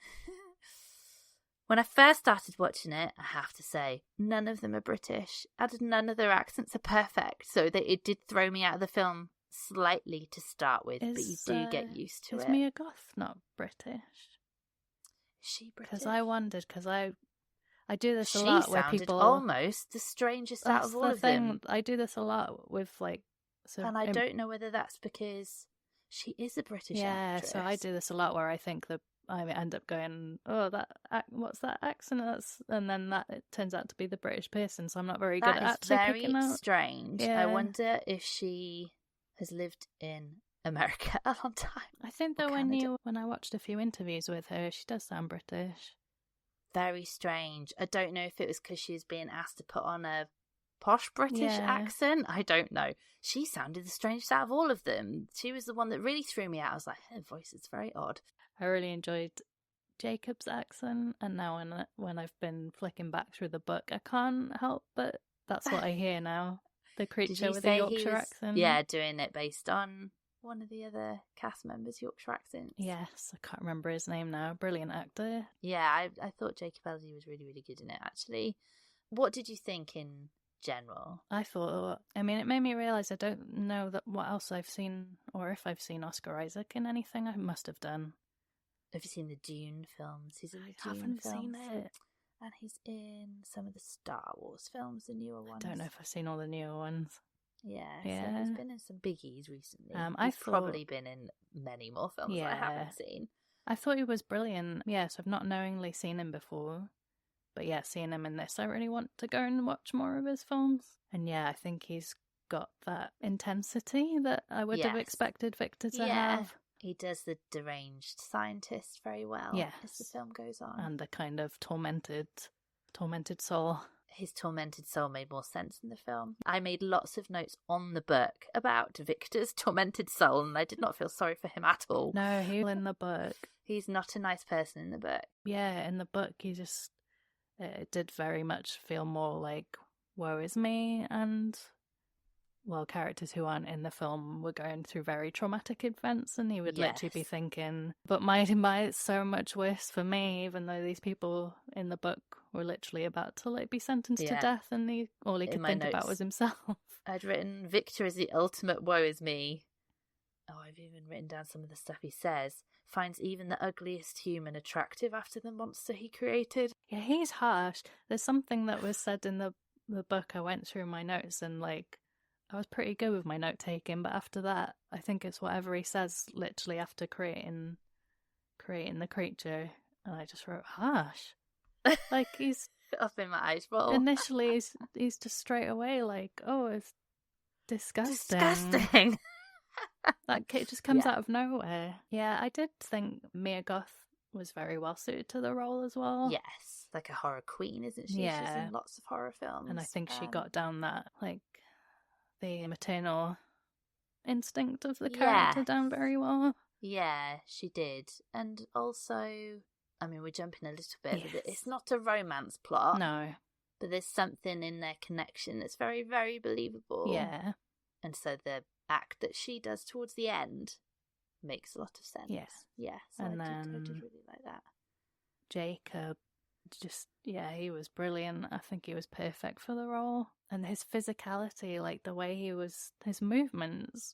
when I first started watching it, I have to say, none of them are British. None of their accents are perfect, so it did throw me out of the film slightly to start with, but you do get used to it. Is Mia Goth not British? Is she British? Because I wondered, because I do this a lot where people almost the strangest out of all of them. I do this a lot with and I don't know whether that's because she is a British actress. So I do this a lot where I think that I end up going, what's that accent? And then it turns out to be the British person, so I'm not very good at actually picking out. That is very strange. Yeah. I wonder if she has lived in America a long time. I think that when I watched a few interviews with her, she does sound British. Very strange. I don't know if it was because she was being asked to put on a posh British accent. I don't know. She sounded the strangest out of all of them. She was the one that really threw me out. I was like, her voice is very odd. I really enjoyed Jacob's accent, and now when I've been flicking back through the book, I can't help but that's what I hear now. The Did creature you with the say he Yorkshire was, accent. yeah, doing it based on one of the other cast members' Yorkshire accents? Yes, I can't remember his name now. Brilliant actor. Yeah, I thought Jacob Elordi was really, really good in it, actually. What did you think in general? I thought, I mean, it made me realise I don't know what else I've seen, or if I've seen Oscar Isaac in anything. I must have done. Have you seen the Dune films? He's in the I Dune haven't films. seen it. And he's in some of the Star Wars films, the newer ones. I don't know if I've seen all the newer ones. Yeah, so he's been in some biggies recently. He's probably been in many more films that I haven't seen. I thought he was brilliant. Yes, I've not knowingly seen him before. But yeah, seeing him in this, I really want to go and watch more of his films. And yeah, I think he's got that intensity that I would have expected Victor to have. He does the deranged scientist very well as the film goes on. And the kind of tormented soul. His tormented soul made more sense in the film. I made lots of notes on the book about Victor's tormented soul, and I did not feel sorry for him at all. No, in the book. He's not a nice person in the book. Yeah, in the book, it did very much feel more like, woe is me, and, well, characters who aren't in the film were going through very traumatic events, and he would literally be thinking, but it's so much worse for me, even though these people in the book were literally about to be sentenced to death, and all he could think about was himself. I'd written, Victor is the ultimate woe is me. Oh, I've even written down some of the stuff he says. Finds even the ugliest human attractive after the monster he created. Yeah, he's harsh. There's something that was said in the book. I went through my notes and I was pretty good with my note taking, but after that, I think it's whatever he says literally after creating the creature, and I just wrote harsh. He's up in my eyes roll. Initially, he's just straight away oh, it's disgusting. Disgusting. It just comes out of nowhere. Yeah, I did think Mia Goth was very well suited to the role as well. Yes, like a horror queen, isn't she? Yeah. She's in lots of horror films. And I think she got down that, the maternal instinct of the character down very well. Yeah, she did. And also, I mean, we're jumping a little bit, but it's not a romance plot. No. But there's something in their connection that's very, very believable. Yeah. And so the act that she does towards the end makes a lot of sense. Yeah. So I did really like that. Jacob, he was brilliant. I think he was perfect for the role. And his physicality, the way his movements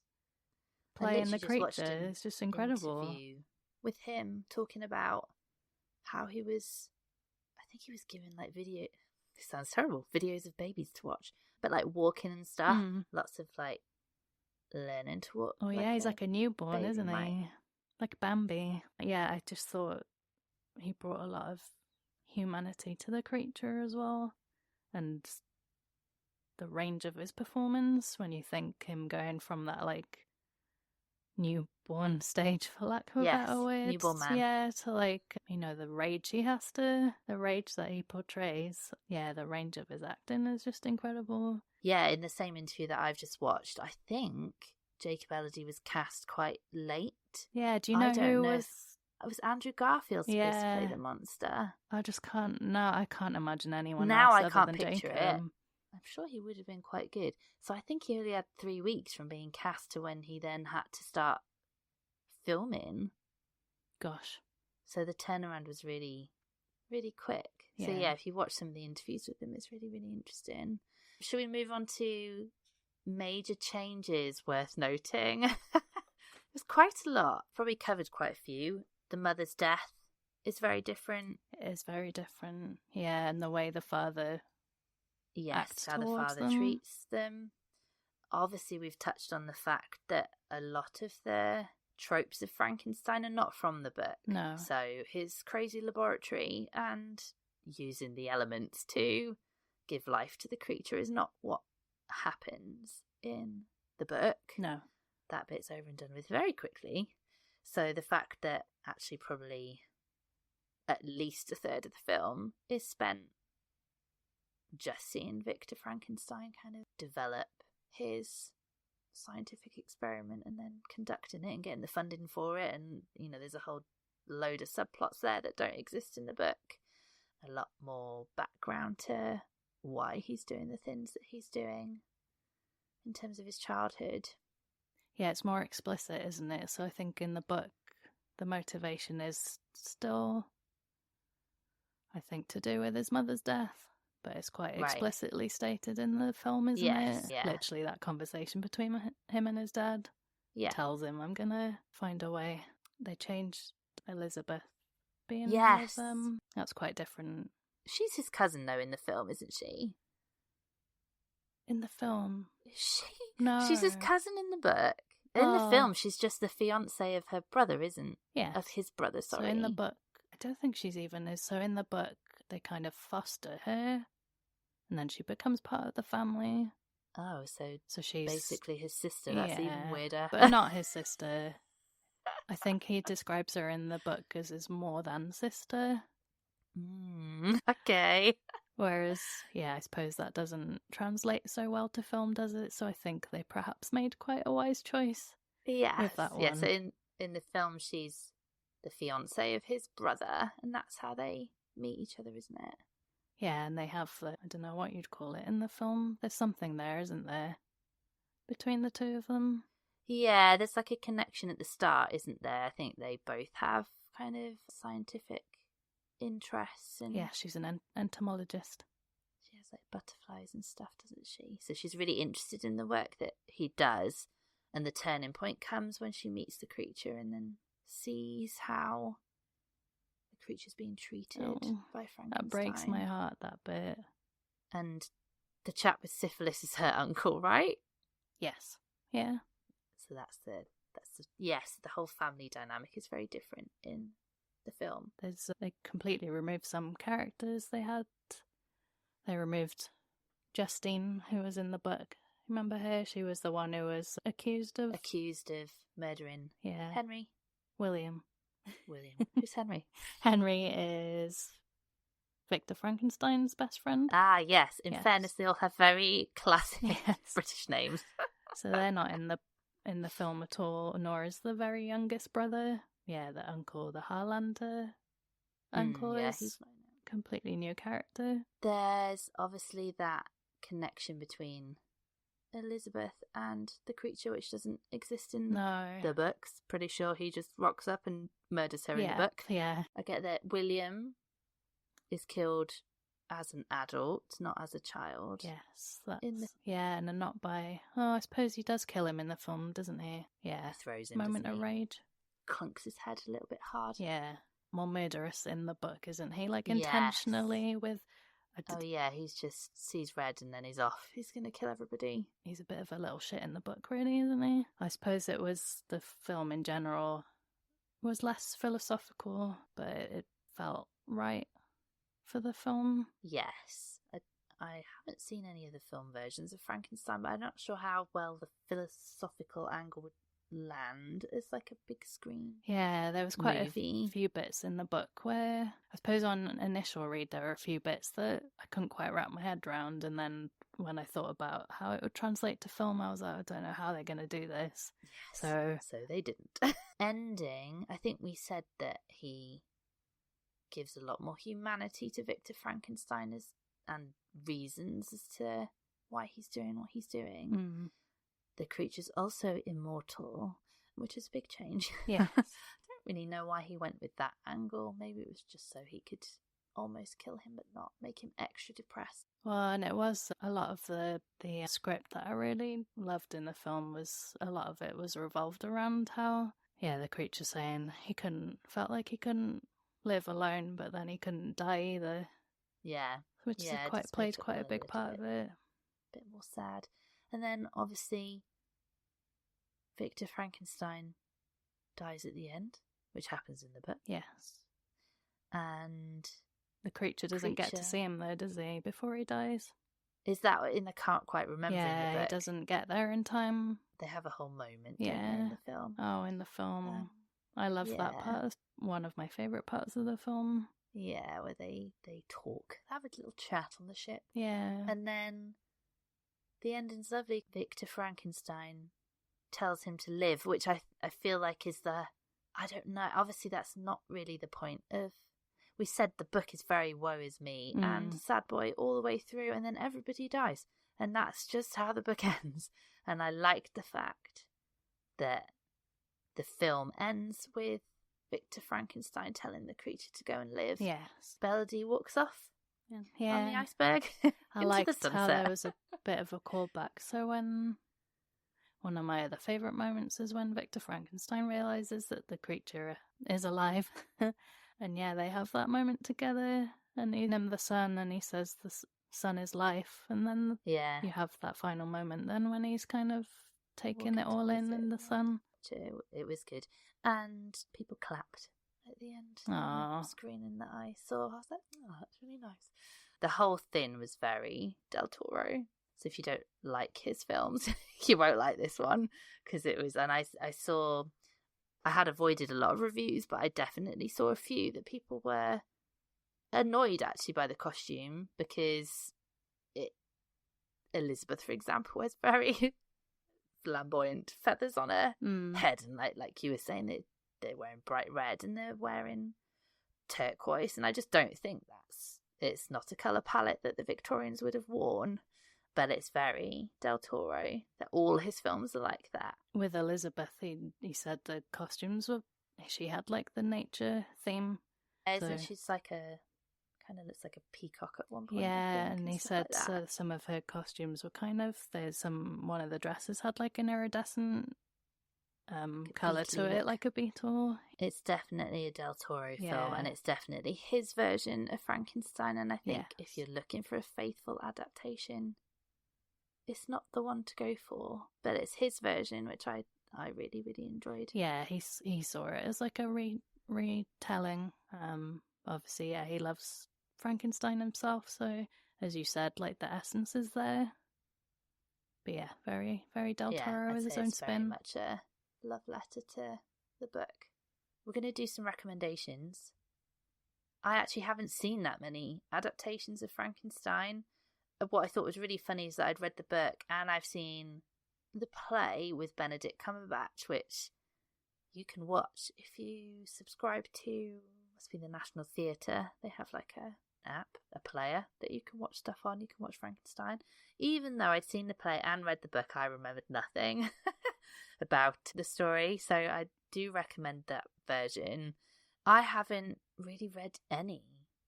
playing the creature is just incredible. Interview with him talking about how he was, I think he was given video, this sounds terrible, videos of babies to watch, but walking and stuff. Lots of learning to walk. Oh yeah, he's like a newborn, isn't he? Like Bambi. Yeah, I just thought he brought a lot of humanity to the creature as well. And the range of his performance, when you think him going from that newborn stage, for lack of a better word. Newborn man. Yeah, to the rage the rage that he portrays. Yeah, the range of his acting is just incredible. Yeah, in the same interview that I've just watched, I think Jacob Elordi was cast quite late. Yeah, do you know who was? It was Andrew Garfield supposed to play the monster. I just can't. No, I can't imagine anyone now else I other can't than picture Jacob. it. I'm sure he would have been quite good. So I think he only had 3 weeks from being cast to when he then had to start filming. Gosh. So the turnaround was really, really quick. Yeah. So yeah, if you watch some of the interviews with him, it's really, really interesting. Shall we move on to major changes worth noting? There's quite a lot. Probably covered quite a few. The mother's death is very different. It is very different. Yeah, and the way the father acts how the father treats them. Obviously, we've touched on the fact that a lot of the tropes of Frankenstein are not from the book. No. So his crazy laboratory and using the elements to give life to the creature is not what happens in the book. No. That bit's over and done with very quickly. So the fact that actually probably at least a third of the film is spent just seeing Victor Frankenstein kind of develop his scientific experiment and then conducting it and getting the funding for it, and there's a whole load of subplots there that don't exist in the book. A lot more background to why he's doing the things that he's doing. in terms of his childhood. Yeah, it's more explicit, isn't it? So I think in the book, the motivation is still, I think, to do with his mother's death. But it's quite explicitly stated in the film, isn't it? Yeah. Literally that conversation between him and his dad tells him, I'm going to find a way. They changed Elizabeth being with them. That's quite different. She's his cousin, though, in the film, isn't she? In the film? Is she? No. She's his cousin in the book. In the film, she's just the fiancée of her brother, isn't? Yeah. Of his brother, sorry. So in the book, I don't think she's even... So in the book, they kind of foster her, and then she becomes part of the family. Oh, so she's basically his sister. That's even weirder. But not his sister. I think he describes her in the book as his more than sister. Okay. Whereas, I suppose that doesn't translate so well to film, does it? So I think they perhaps made quite a wise choice with that one. Yeah, so in the film, she's the fiancée of his brother, and that's how they meet each other, isn't it? Yeah, and they have I don't know what you'd call it in the film. There's something there, isn't there, between the two of them? Yeah, there's like a connection at the start, isn't there? I think they both have kind of scientific interests. And she's an entomologist. She has like butterflies and stuff, doesn't she? So she's really interested in the work that he does. And the turning point comes when she meets the creature and then sees how the creature's being treated by Frankenstein. That breaks my heart, that bit. And the chap with syphilis is her uncle, right? Yes. Yeah. So that's the the whole family dynamic is very different in the film. They completely removed some characters they had. They removed Justine, who was in the book. Remember her? She was the one who was accused of murdering William. Who's Henry? Henry is Victor Frankenstein's best friend. Ah, yes. In fairness, they all have very classic British names. So they're not in the film at all, nor is the very youngest brother. Yeah, the uncle, the Harlander uncle is he's a completely new character. There's obviously that connection between Elizabeth and the creature, which doesn't exist in the books. Pretty sure he just rocks up and murders her in the book. Yeah. I get that William is killed as an adult, not as a child. Yes, and not by... Oh, I suppose he does kill him in the film, doesn't he? Yeah. He throws him, moment of rage. Clunks his head a little bit hard. Yeah. More murderous in the book, isn't he? Like, intentionally with... he just sees red and then he's off. He's going to kill everybody. He's a bit of a little shit in the book, really, isn't he? I suppose it was the film in general was less philosophical, but it felt right for the film. Yes. I haven't seen any of the film versions of Frankenstein, but I'm not sure how well the philosophical angle would land as like a big screen. Yeah, there was quite a few bits in the book where I suppose on initial read there were a few bits that I couldn't quite wrap my head around, and then when I thought about how it would translate to film, I was like, I don't know how they're going to do this. So they didn't. Ending, I think we said that he gives a lot more humanity to Victor Frankenstein and reasons as to why he's doing what he's doing. The creature's also immortal, which is a big change. Yeah. I don't really know why he went with that angle. Maybe it was just so he could almost kill him but not make him extra depressed. Well, and it was a lot of the script that I really loved in the film a lot of it was revolved around how, the creature saying felt like he couldn't live alone, but then he couldn't die either. Yeah. Which played quite a big part of it. A bit more sad. And then, obviously, Victor Frankenstein dies at the end, which happens in the book. Yes. And the creature doesn't get to see him, though, does he, before he dies? Is that in the... can't quite remember in the book. Yeah, he doesn't get there in time. They have a whole moment in the film. Oh, in the film. I love that part. It's one of my favourite parts of the film. Yeah, where they talk. Have a little chat on the ship. Yeah. And then... the ending's lovely. Victor Frankenstein tells him to live, which I feel like is I don't know, obviously that's not really the point of... we said the book is very woe is me and sad boy all the way through, and then everybody dies. And that's just how the book ends. And I liked the fact that the film ends with Victor Frankenstein telling the creature to go and live. Yes. Bellady walks off on the iceberg. I liked how there was a bit of a callback. So when one of my other favourite moments is when Victor Frankenstein realises that the creature is alive. And yeah, they have that moment together, and he named the sun, and he says the sun is life, and then you have that final moment then when he's kind of taking it all in the sun. It was good, and people clapped at the end. The screen that I saw, I was like, oh, that's really nice. The whole thing was very Del Toro. So if you don't like his films, you won't like this one, because it was. And I saw, I had avoided a lot of reviews, but I definitely saw a few that people were annoyed actually by the costume, because Elizabeth, for example, has very flamboyant feathers on her head, and like you were saying, they're wearing bright red and they're wearing turquoise, and I just don't think it's not a colour palette that the Victorians would have worn. But it's very Del Toro, that all his films are like that. With Elizabeth, he said the costumes she had like the nature theme. Isn't she's like kind of looks like a peacock at one point? Yeah, and he said like some of her costumes were kind of, one of the dresses had like an iridescent colour to it, like a beetle. It's definitely a Del Toro film, and it's definitely his version of Frankenstein, and I think if you're looking for a faithful adaptation, it's not the one to go for, but it's his version, which I really, really enjoyed. Yeah, he saw it as like a retelling. Obviously, he loves Frankenstein himself, so as you said, like the essence is there. But yeah, very, very Del Toro with his own spin. Very much a love letter to the book. We're going to do some recommendations. I actually haven't seen that many adaptations of Frankenstein. What I thought was really funny is that I'd read the book and I've seen the play with Benedict Cumberbatch, which you can watch if you subscribe to, must be the National Theatre. They have like a player that you can watch stuff on. You can watch Frankenstein. Even though I'd seen the play and read the book, I remembered nothing about the story. So I do recommend that version. I haven't really read any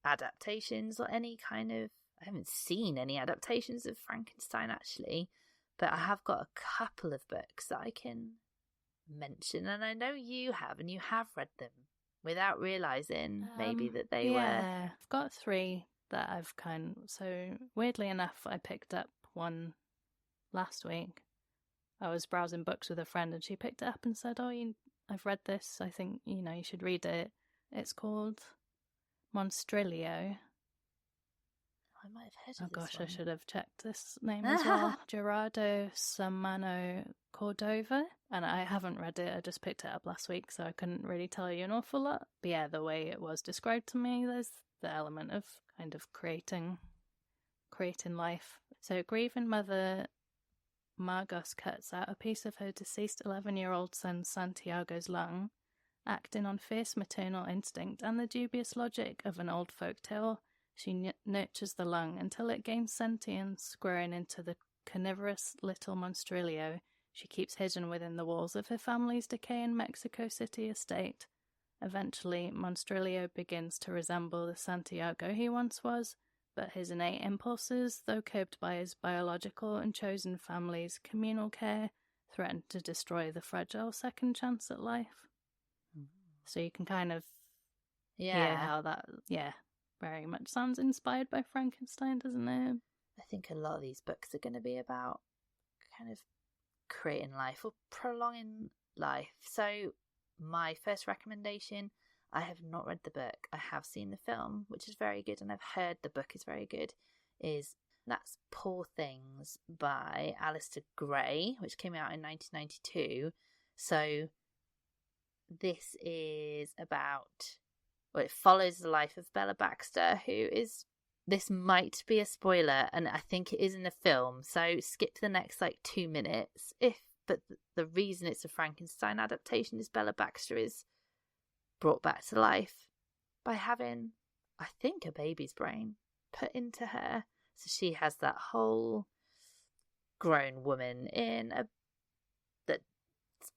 adaptations or any kind of, I haven't seen any adaptations of Frankenstein actually, but I have got a couple of books that I can mention, and I know you have, and you have read them without realising maybe that they were. Yeah, I've got 3 that I've so weirdly enough, I picked up one last week. I was browsing books with a friend and she picked it up and said, I've read this, I think, you should read it. It's called Monstrilio. I might have heard of this gosh, one. I should have checked this name as well. Gerardo, Sámano, Córdova. And I haven't read it, I just picked it up last week, so I couldn't really tell you an awful lot. But yeah, the way it was described to me, there's the element of kind of creating life. So grieving mother Margos cuts out a piece of her deceased 11-year-old son Santiago's lung, acting on fierce maternal instinct and the dubious logic of an old folk tale. She nurtures the lung until it gains sentience, growing into the carnivorous little Monstrilio she keeps hidden within the walls of her family's decaying Mexico City estate. Eventually, Monstrilio begins to resemble the Santiago he once was, but his innate impulses, though curbed by his biological and chosen family's communal care, threaten to destroy the fragile second chance at life. So you can kind of hear how that, very much sounds inspired by Frankenstein, doesn't it? I think a lot of these books are going to be about kind of creating life or prolonging life. So my first recommendation, I have not read the book. I have seen the film, which is very good, and I've heard the book is very good. That's Poor Things by Alasdair Gray, which came out in 1992. So this is about, it follows the life of Bella Baxter, who is, this might be a spoiler, and I think it is in the film, so skip the next 2 minutes. But the reason it's a Frankenstein adaptation is Bella Baxter is brought back to life by having I think, a baby's brain put into her. So she has that whole grown woman that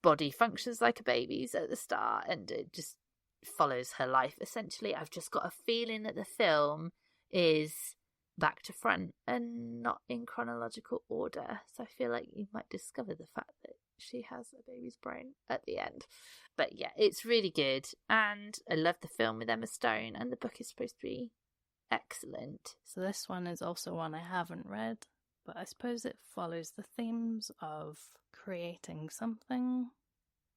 body functions like a baby's at the start, and it just follows her life essentially. I've just got a feeling that the film is back to front and not in chronological order, so I feel like you might discover the fact that she has a baby's brain at the end. But yeah, it's really good, and I love the film with Emma Stone, and the book is supposed to be excellent. So this one is also one I haven't read, but I suppose it follows the themes of creating something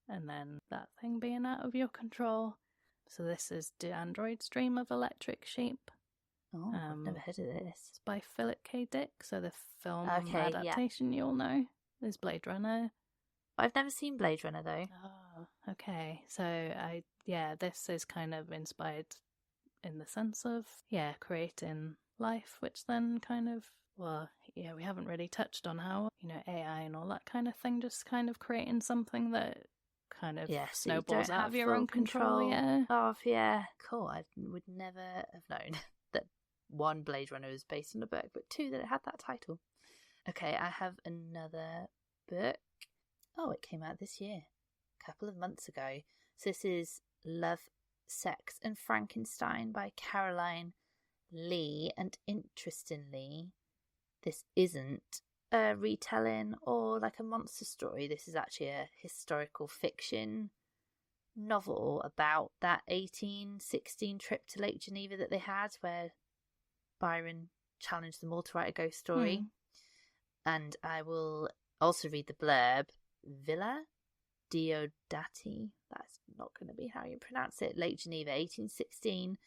and then that thing being out of your control. So this is Do Androids Dream of Electric Sheep? Oh, I've never heard of this. It's by Philip K. Dick, so the film adaptation you'll know is Blade Runner. I've never seen Blade Runner though. Oh, okay. So this is kind of inspired in the sense of, creating life, which then kind of, we haven't really touched on how, AI and all that kind of thing, just kind of creating something that kind of snowballs out of your own control. Yeah. Cool. I would never have known that one, Blade Runner was based on a book, but two, that it had that title. Okay, I have another book. Oh, it came out this year, a couple of months ago. So this is Love, Sex and Frankenstein by Caroline Lee, and interestingly, this isn't a retelling or like a monster story. This is actually a historical fiction novel about that 1816 trip to Lake Geneva that they had, where Byron challenged them all to write a ghost story. And I will also read the blurb. Villa Diodati, that's not going to be how you pronounce it. Lake Geneva, 1816.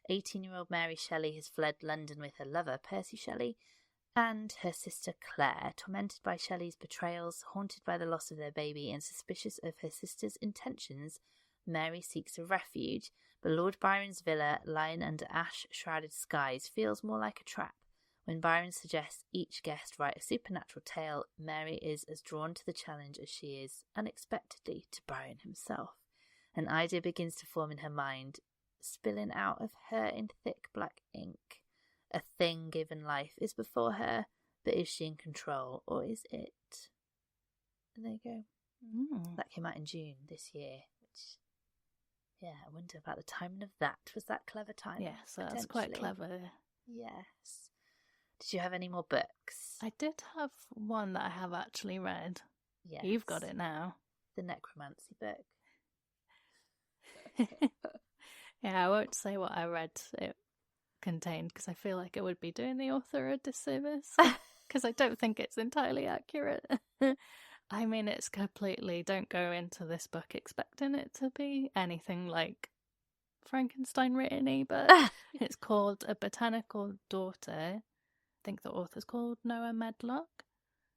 18-year-old Mary Shelley has fled London with her lover, Percy Shelley, and her sister Claire. Tormented by Shelley's betrayals, haunted by the loss of their baby, and suspicious of her sister's intentions, Mary seeks a refuge. But Lord Byron's villa, lying under ash-shrouded skies, feels more like a trap. When Byron suggests each guest write a supernatural tale, Mary is as drawn to the challenge as she is, unexpectedly, to Byron himself. An idea begins to form in her mind, spilling out of her in thick black ink. A thing given life is before her, but is she in control, or is it? And there you go. That came out in June this year, which, I wonder about the timing of that. Was that clever timing? Yes, that's quite clever. Yes. Did you have any more books? I did have one that I have actually read. Yes. You've got it now. The necromancy book. I won't say what I read it contained, because I feel like it would be doing the author a disservice, because I don't think it's entirely accurate. I mean, it's completely, don't go into this book expecting it to be anything like Frankenstein written-y, but it's called A Botanical Daughter. I think the author's called Noah Medlock,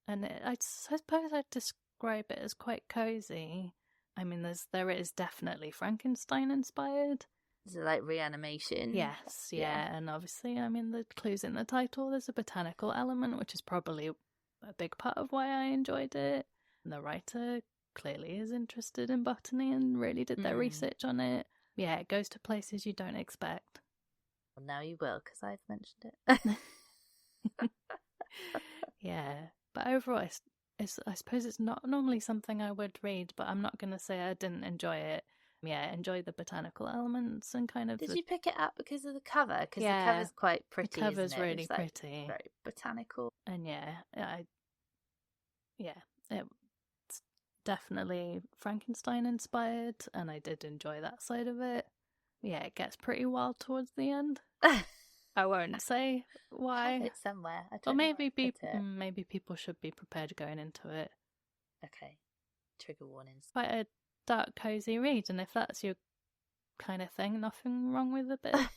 and I suppose I'd describe it as quite cozy. I mean, there is definitely Frankenstein inspired. Is it like reanimation? Yes, and obviously, I mean, the clues in the title, there's a botanical element, which is probably a big part of why I enjoyed it. And the writer clearly is interested in botany and really did their research on it. Yeah, it goes to places you don't expect. Well, now you will, because I've mentioned it. Yeah, but overall, I suppose it's not normally something I would read, but I'm not going to say I didn't enjoy it. Yeah, enjoy the botanical elements and kind of. Did you pick it up because of the cover? Because the cover's quite pretty. The cover's isn't it? really It's like pretty, very botanical. And it's definitely Frankenstein inspired, and I did enjoy that side of it. Yeah, it gets pretty wild towards the end. I won't say why. Have it somewhere. I don't or know maybe people should be prepared going into it. Okay. Trigger warnings. Quite a dark, cozy read, and if that's your kind of thing, nothing wrong with a bit of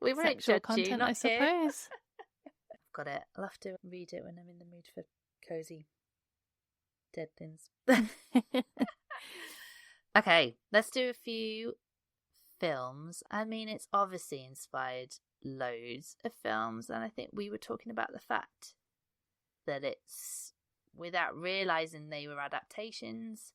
we won't sexual judge content, you, not I suppose. I've got it. I'll have to read it when I'm in the mood for cozy dead things. Okay, let's do a few films. I mean, it's obviously inspired loads of films, and I think we were talking about the fact that it's, without realising they were adaptations,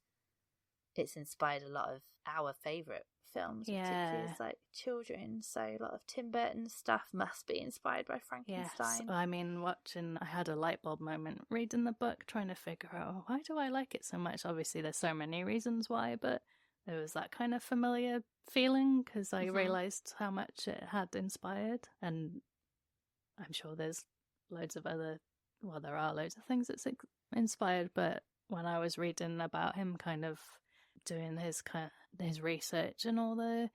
it's inspired a lot of our favourite films, particularly as like children. So a lot of Tim Burton stuff must be inspired by Frankenstein. Yes, I mean, I had a light bulb moment reading the book, trying to figure out, why do I like it so much? Obviously, there's so many reasons why, but there was that kind of familiar feeling because I realised how much it had inspired. And I'm sure there's loads of other, well, there are loads of things that's inspired, but when I was reading about him kind of doing his research and all the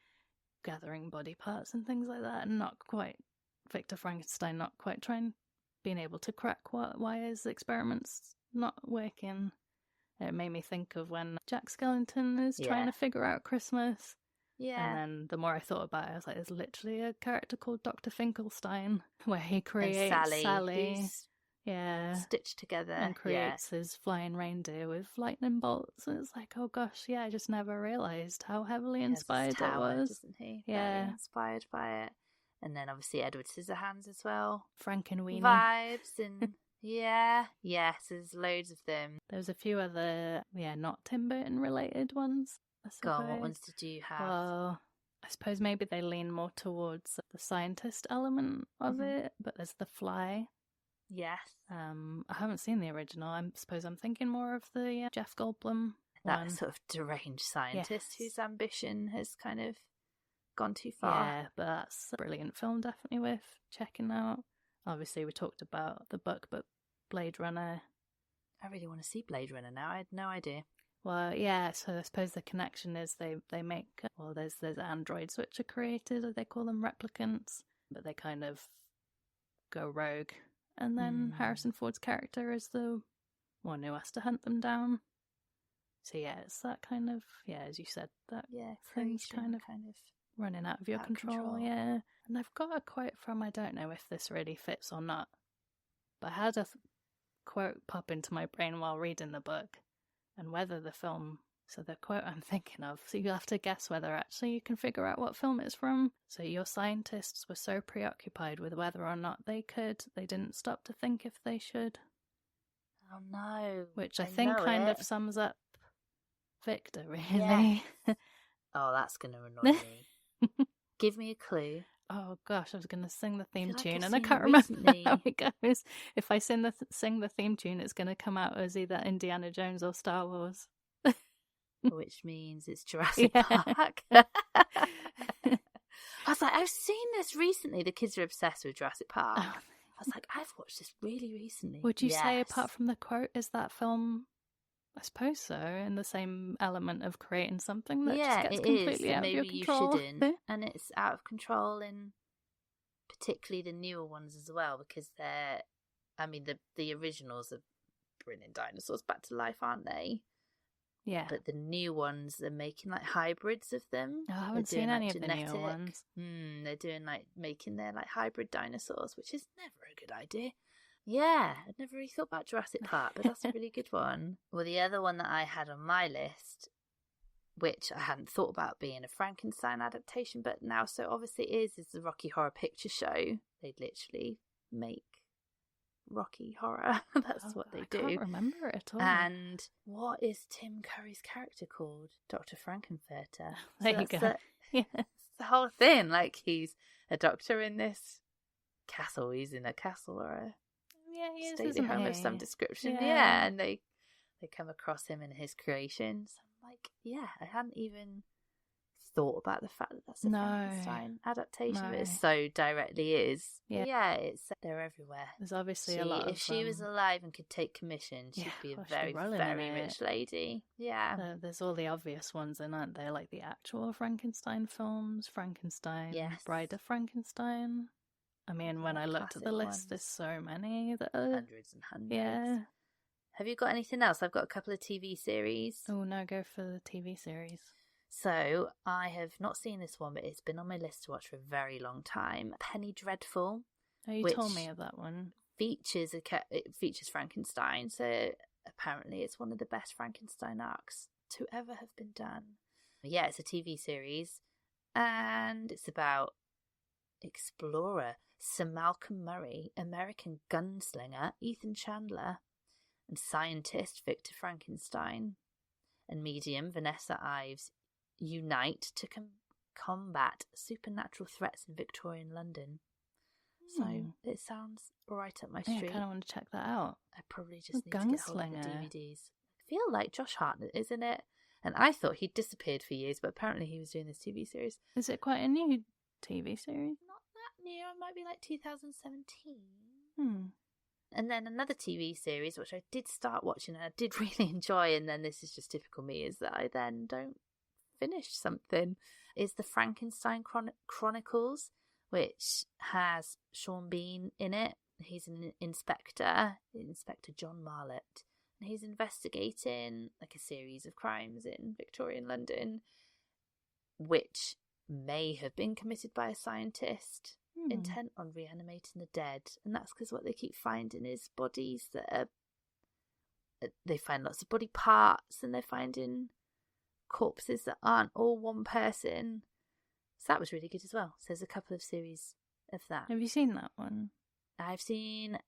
gathering body parts and things like that, and not quite Victor Frankenstein, not quite being able to crack why his experiments not working. It made me think of when Jack Skellington is trying to figure out Christmas. Yeah. And then the more I thought about it, I was like, there's literally a character called Dr. Finkelstein where he creates Sally. Stitched together. And creates his flying reindeer with lightning bolts. And it's like, oh gosh, I just never realised how heavily inspired it was. Doesn't he? Yeah. Very inspired by it. And then obviously Edward Scissorhands as well. Frankenweenie. Vibes and yes, there's loads of them. There's a few other, not Tim Burton related ones. Go on, what ones did you have? Well, I suppose maybe they lean more towards the scientist element of it, but there's The Fly. Yes. I haven't seen the original. I suppose I'm thinking more of the Jeff Goldblum that one. Sort of deranged scientist whose ambition has kind of gone too far. Yeah, but that's a brilliant film, definitely worth checking out. Obviously, we talked about the book, but Blade Runner. I really want to see Blade Runner now. I had no idea. Well, yeah, so I suppose the connection is they make, well, there's androids which are created, or they call them replicants, but they kind of go rogue. And then Harrison Ford's character is the one who has to hunt them down. So yeah, it's that kind of, as you said, that thing's kind of running out of your control. Yeah. And I've got a quote from, I don't know if this really fits or not, but I had a quote pop into my brain while reading the book, and whether the film, so the quote I'm thinking of, so you have to guess whether actually you can figure out what film it's from. So your scientists were so preoccupied with whether or not they didn't stop to think if they should. Oh no. Which I think kind of sums up Victor, really. Yeah. Oh, that's going to annoy me. Give me a clue. Oh gosh, I was going to sing the theme tune and I can't remember how it goes. If I sing the theme tune, it's going to come out as either Indiana Jones or Star Wars. Which means it's Jurassic Park. I was like, I've seen this recently. The kids are obsessed with Jurassic Park. I was like, I've watched this really recently. Would you say, apart from the quote, is that film, I suppose so, in the same element of creating something that just gets completely out of your control? Maybe you shouldn't. And it's out of control in particularly the newer ones as well, because the originals are bringing dinosaurs back to life, aren't they? Yeah. But the new ones are making like hybrids of them. Oh, I haven't seen any of the newer ones. They're doing making their hybrid dinosaurs, which is never a good idea. Yeah, I'd never really thought about Jurassic Park, but that's a really good one. Well, the other one that I had on my list, which I hadn't thought about being a Frankenstein adaptation, but now so obviously is the Rocky Horror Picture Show. They'd literally make Rocky Horror. That's what they do. I can't remember it at all. And what is Tim Curry's character called? Dr. Frankenfurter. There you go. It's the whole thing. He's a doctor in this castle. He's in a castle or a stately home of some description. Yeah, and they come across him in his creations. I'm like, I hadn't even thought about the fact that that's a Frankenstein adaptation, but it so directly is. They're everywhere. There's obviously a lot of... If she was alive and could take commission, she'd be a very, very rich lady. Yeah. There's all the obvious ones in, aren't there? Like the actual Frankenstein films, Frankenstein, Bride of Frankenstein. I mean, when I looked at the list, there's so many that are... Hundreds and hundreds. Yeah. Have you got anything else? I've got a couple of TV series. Oh, no, go for the TV series. So, I have not seen this one, but it's been on my list to watch for a very long time. Penny Dreadful. Oh, you told me of that one. It features Frankenstein, so apparently it's one of the best Frankenstein arcs to ever have been done. Yeah, it's a TV series, and it's about explorer Sir Malcolm Murray, American gunslinger Ethan Chandler, and scientist Victor Frankenstein, and medium Vanessa Ives unite to combat supernatural threats in Victorian London. So it sounds right up my street. I kind of want to check that out. I probably just need to get hold of the DVDs. I feel like Josh Hartnett is in it. And I thought he'd disappeared for years, but apparently he was doing this TV series. Is it quite a new TV series? Not that new. It might be like 2017. And then another TV series, which I did start watching and I did really enjoy, and then this is just typical me, is that I then don't finish something, is the Frankenstein Chronicles, which has Sean Bean in it. He's an Inspector John Marlett, and he's investigating like a series of crimes in Victorian London, which may have been committed by a scientist intent on reanimating the dead. And that's because what they keep finding is bodies that are... They find lots of body parts, and they're finding corpses that aren't all one person. So that was really good as well. So there's a couple of series of that. Have you seen that one? I've seen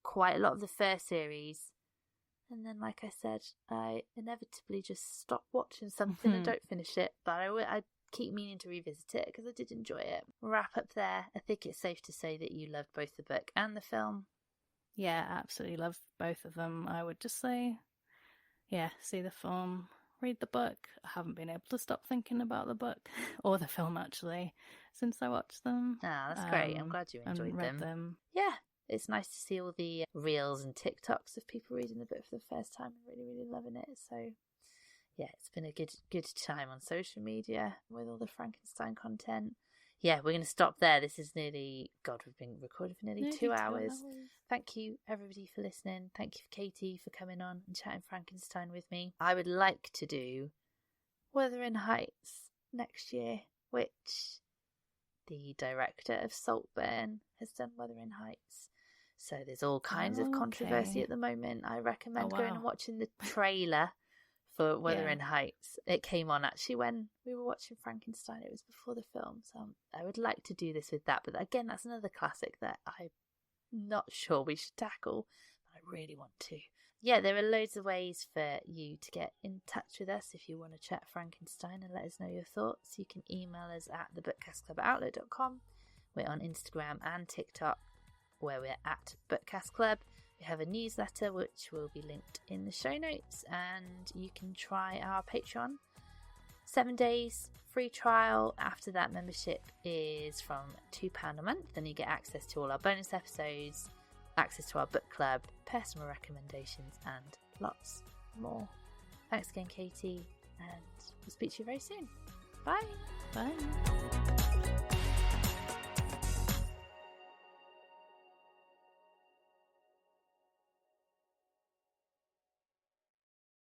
quite a lot of the first series. And then, like I said, I inevitably just stop watching something and don't finish it. But I keep meaning to revisit it because I did enjoy it. Wrap up there. I think it's safe to say that you loved both the book and the film. Yeah, absolutely loved both of them. I would just say, yeah, see the film, read the book. I haven't been able to stop thinking about the book or the film actually since I watched them. Ah, that's great. I'm glad you enjoyed them. Yeah, it's nice to see all the reels and TikToks of people reading the book for the first time and really, really loving it. So yeah, it's been a good time on social media with all the Frankenstein content. Yeah, we're going to stop there. This is nearly... God, we've been recording for nearly 2 hours. Thank you, everybody, for listening. Thank you, Katie, for coming on and chatting Frankenstein with me. I would like to do Wuthering Heights next year, which the director of Saltburn has done Wuthering Heights. So there's all kinds of controversy at the moment. I recommend going and watching the trailer for Wuthering Heights. It came on actually when we were watching Frankenstein. It was before the film, so I would like to do this with that. But again, that's another classic that I'm not sure we should tackle, but I really want to. Yeah, there are loads of ways for you to get in touch with us if you want to chat Frankenstein and let us know your thoughts. You can email us at thebookcastclub@outlook.com. We're on Instagram and TikTok, where we're at Bookcast Club. We have a newsletter which will be linked in the show notes, and you can try our Patreon. 7 days free trial. After that, membership is from £2 a month, and you get access to all our bonus episodes, access to our book club, personal recommendations, and lots more. Thanks again, Katie, and we'll speak to you very soon. Bye. Bye.